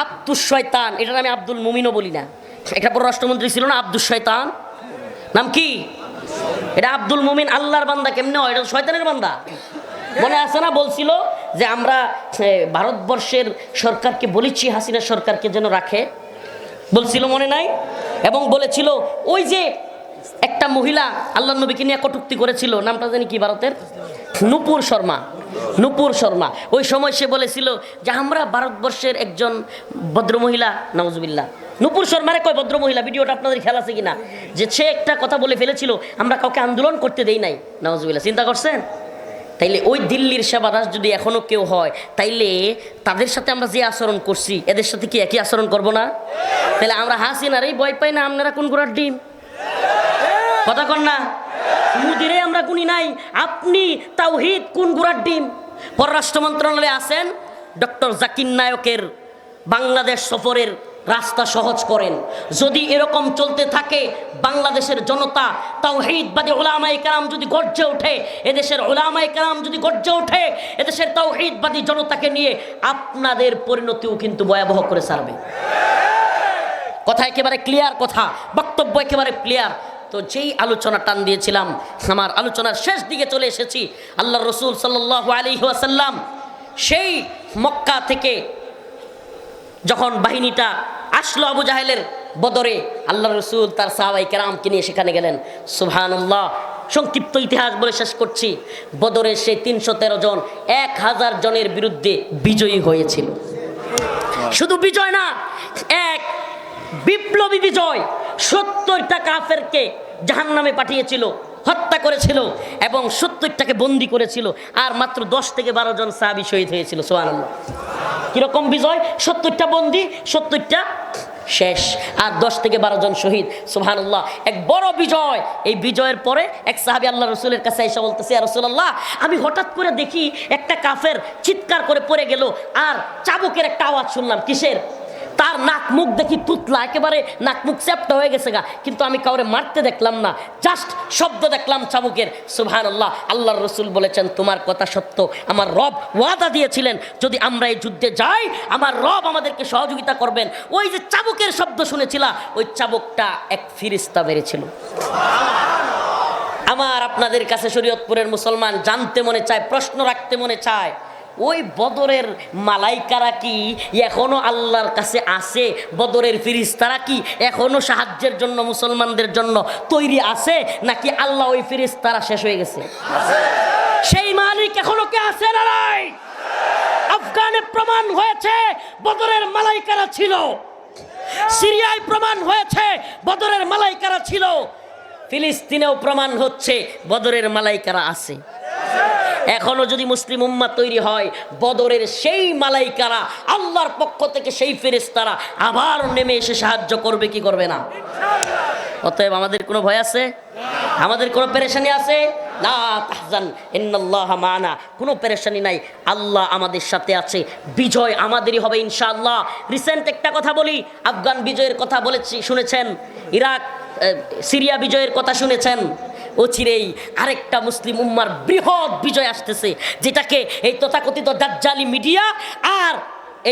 আব্দুস শয়তান, এটার আমি আব্দুল মুমিনও বলি না, এটা পররাষ্ট্রমন্ত্রী ছিল না আব্দুস শয়তান, নাম কি? এটা আব্দুল মুমিন, আল্লাহর বান্দা। কেমনে হয়? এটা শয়তানের বান্দা। মনে আছে না, বলছিল যে আমরা ভারতবর্ষের সরকারকে বলেছি হাসিনা সরকারকে যেন রাখে, বলছিল, মনে নাই? এবং বলেছিল ওই যে একটা মহিলা আল্লাহ নবীকে নিয়ে কটূক্তি করেছিল, নামটা জানি কি ভারতের, নূপুর শর্মা। ওই সময় সে বলেছিল যে আমরা ভারতবর্ষের একজন ভদ্রমহিলা, নাউজুবিল্লাহ, নূপুর শর্মারে কয় ভদ্রমহিলা, ভিডিওটা আপনাদের খেয়াল আছে কিনা, যে সে একটা কথা বলে ফেলেছিল আমরা কাউকে আন্দোলন করতে দেই নাই, নাউজুবিল্লাহ। চিন্তা করছেন? তাইলে ওই দিল্লির সেবাদাস যদি এখনো কেউ হয়, তাইলে তাদের সাথে আমরা যে আচরণ করছি এদের সাথে কি একই আচরণ করব না? তাহলে আমরা হাসিনারই ভয় পাই না, আপনারা কোন গোড়ার ডিম? কথা কন না? মুদিরে আমরা গুনি নাই, আপনি তাওহীদ কোন গোড়ার ডিম? পররাষ্ট্র মন্ত্রণালয়ে আছেন, ডক্টর জাকির নায়কের বাংলাদেশ সফরের রাস্তা সহজ করেন। যদি এরকম চলতে থাকে, বাংলাদেশের জনতা তাওহীদবাদী উলামায়ে কেরাম যদি গর্জে ওঠে, এদেশের উলামায়ে কেরাম যদি গর্জে ওঠে, এদেশের তাওহীদবাদী জনতাকে নিয়ে আপনাদের পরিণতিও কিন্তু ভয়াবহ করে ছাড়বে। কথা একেবারে ক্লিয়ার, কথা বক্তব্য একেবারে ক্লিয়ার। তো যেই আলোচনা টান দিয়েছিলাম, আমার আলোচনার শেষ দিকে চলে এসেছি। আল্লাহ রসুল সাল্লাল্লাহু আলাইহি ওয়াসাল্লাম সেই মক্কা থেকে যখন বাহিনীটা আসলো আবু জাহেলের বদরে, আল্লাহ রসুল তার সাহাবায়ে কেরামকে নিয়ে সেখানে গেলেন। সুবহানাল্লাহ। সংক্ষিপ্ত ইতিহাস বলে শেষ করছি। বদরে সে 313 জন 1000 জনের বিরুদ্ধে বিজয়ী হয়েছিল। শুধু বিজয় না, এক বিপ্লবী বিজয়। 70টা কাফেরকে জাহান্নামে পাঠিয়েছিল, হত্যা করেছিল এবং 70টাকে বন্দী করেছিল। আর মাত্র 10 থেকে 12 জন সাহাবী শহীদ হয়েছিল। সুবহানাল্লাহ। কিরকম বিজয়? 70টা বন্দী, 70টা শেষ, আর 10 থেকে 12 জন শহীদ। সুবহানাল্লাহ, এক বড় বিজয়। এই বিজয়ের পরে এক সাহাবী আল্লাহ রসুলের কাছে এসে বলতেছে, ইয়া রাসূলুল্লাহ, আমি হঠাৎ করে দেখি একটা কাফের চিৎকার করে পড়ে গেল, আর চাবুকের একটা আওয়াজ শুনলাম। কিসের? তার নাক মুখ দেখি তুতলা, একেবারে নাক মুখ চ্যাপ্টা হয়ে গেছে গা, কিন্তু আমি কাউরে মারতে দেখলাম না, জাস্ট শব্দ দেখলাম চাবুকের। সুবহানাল্লাহ। আল্লাহর রাসূল বলেছেন তোমার কথা সত্য, আমার রব ওয়াদা দিয়েছিলেন যদি আমরা এই যুদ্ধে যাই আমার রব আমাদেরকে সহযোগিতা করবেন। ওই যে চাবুকের শব্দ শুনেছিলা, ওই চাবুকটা এক ফেরেশতা মেরেছিল। আমার আপনাদের কাছে শরীয়তপুরের মুসলমান জানতে মনে চায়, প্রশ্ন রাখতে মনে চায়, ওই বদরের মালাইকারা কি এখনো আল্লাহর কাছে আছে? বদরের ফেরেশতারা কি এখনো সাহায্যের জন্য মুসলমানদের জন্য তৈরি আছে, নাকি আল্লাহ ওই ফেরেশতারা শেষ হয়ে গেছে? সেই মালিক এখনো কে আছে না নাই? আফগানে প্রমাণ হয়েছে বদরের মালাইকারা ছিল, সিরিয়ায় প্রমাণ হয়েছে বদরের মালাইকারা ছিল, ফিলিস্তিনেও প্রমাণ হচ্ছে বদরের মালাইকারা আছে। এখনো যদি মুসলিম উম্মাহ তৈরি হয়, বদরের সেই মালাইকারা আল্লাহর পক্ষ থেকে সেই ফেরেশতারা আবার নেমে এসে সাহায্য করবে কি করবে না? অতএব আমাদের কোনো ভয় আছে? আমাদের কোনো পেরেশানি আছে? লা তাহজান ইন্নাল্লাহা মা'ানা। কোনো পেরেশানি নাই, আল্লাহ আমাদের সাথে আছে, বিজয় আমাদেরই হবে ইনশাআল্লাহ। রিসেন্ট একটা কথা বলি, আফগান বিজয়ের কথা বলেছি, শুনেছেন? ইরাক সিরিয়া বিজয়ের কথা শুনেছেন? অচিরেই আরেকটা মুসলিম উম্মার বৃহৎ বিজয় আসতেছে, যেটাকে এই তথাকথিত দাজ্জালি মিডিয়া আর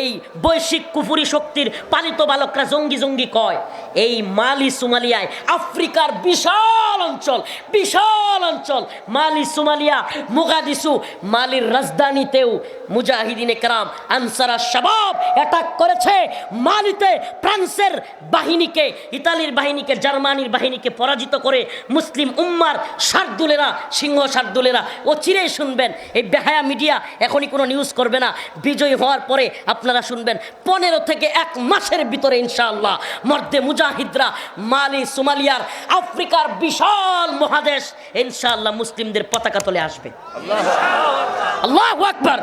এই বৈশ্বিক কুফুরি শক্তির পালিত বালকরা জঙ্গি জঙ্গি কয়। এই মালি সোমালিয়ায়, আফ্রিকার বিশাল অঞ্চল মালি সোমালিয়া, মোগাদিসু, মালির রাজধানীতেও মুজাহিদিনে কেরাম আনসারা শাবাব অ্যাটাক করেছে। মালিতে ফ্রান্সের বাহিনীকে, ইতালির বাহিনীকে, জার্মানির বাহিনীকে পরাজিত করে মুসলিম উম্মার শার্দুলেরা, সিংহ শার্দুলেরা, ও চিরেই শুনবেন। এই বেহায়া মিডিয়া এখনই কোনো নিউজ করবে না, বিজয়ী হওয়ার পরে আপনারা শুনবেন 15 থেকে 1 মাসের ভিতরে ইনশাআল্লাহ মর্দে মুজাহিদরা মালি সোমালিয়ার, আফ্রিকার বিশাল মহাদেশ ইনশাআল্লাহ মুসলিমদের পতাকা তলে আসবে। আল্লাহু আকবার।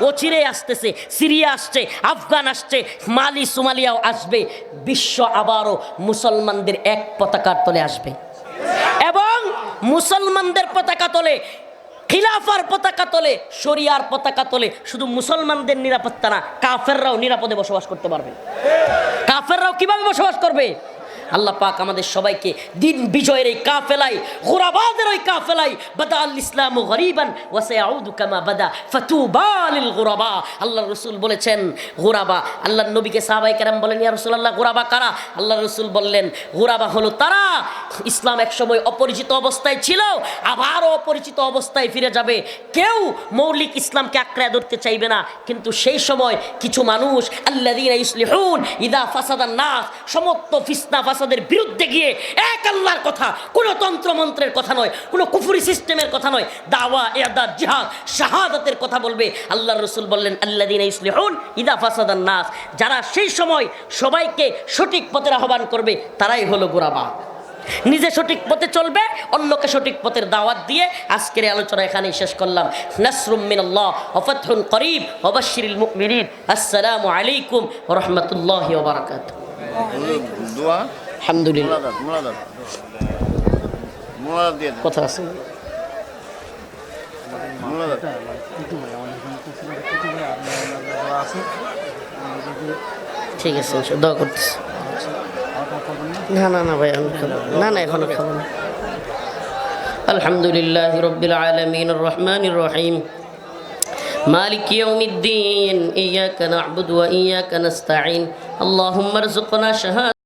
ও চিরে আসতেছে, সিরিয়া আসছে, আফগান আসছে, মালি সোমালিয়াও আসবে। বিশ্ব আবারও মুসলমানদের এক পতাকার তলে আসবে, এবং মুসলমানদের পতাকা তলে, খিলাফার পতাকা তলে, শরিয়ার পতাকা তলে শুধু মুসলমানদের নিরাপত্তা না, কাফেররাও নিরাপদে বসবাস করতে পারবে। কাফেররাও কিভাবে বসবাস করবে? আল্লাহ পাক আমাদের সবাইকে দিন বিজয়ের এই কাফেলায়, গুরাবাদের ওই কাফেলায়, বাদা আল ইসলামু গরিবান ওয়া সায়াউদু কামা বাদা ফাতুবা লিল গুরাবা। আল্লাহর রাসূল বলেছেন গুরাবা, আল্লাহর নবীকে সাহাবায়ে কেরাম বলেন ইয়া রাসূলুল্লাহ গুরাবা কারা? আল্লাহর রাসূল বললেন গুরাবা হলো তারা, ইসলাম একসময় অপরিচিত অবস্থায় ছিল, আবারও অপরিচিত অবস্থায় ফিরে যাবে। কেউ মৌলিক ইসলামকে আঁকড়ে ধরতে চাইবে না, কিন্তু সেই সময় কিছু মানুষ আল্লাযীনা ইউসলিহুন ইযা ফাসাদান নাস, সমস্ত ফিসনা ফাসাদের বিরুদ্ধে গিয়ে এক আল্লাহর কথা, কোনো তন্ত্রমন্ত্রের কথা নয়, কোনো কুফরি সিস্টেমের কথা নয়, দাওয়া, ইরদাদ, জিহাদ, শাহাদাতের কথা বলবে। আল্লাহর রাসূল বললেন আল্লাযীনা ইউসলিহুন ইযা ফাসাদান নাস, যারা সেই সময় সবাইকে সঠিক পথের আহ্বান করবে তারাই হলো গুরাবা। নিজে সঠিক পথে চলবে, অন্যকে সঠিক পথের দাওয়াত দিয়ে। আজকের আলোচনা এখানেই শেষ করলাম। নাসরুম মিনাল্লাহ ওয়া ফাতহুন করিব ওয়া বাশশিরিল মুমিনিন। আসসালামু আলাইকুম ওয়া রাহমাতুল্লাহি ওয়া বারাকাতুহু। দোয়া আলহামদুলিল্লাহ। মোলাদ দিয়ে কথা আছে? ঠিক আছে, দোয়া করতেছি। না ভাই, আমি খাবো না, এখনো খাবো না। আলহামদুলিল্লাহি রাব্বিল আলামিন আর রহমানির রহিম মালিক ইয়াউমিদ্দিন ইয়্যাকা না'বুদু ওয়া ইয়্যাকা নাস্তাঈন আল্লাহুম্মা রযুকনা শাহাদাতাল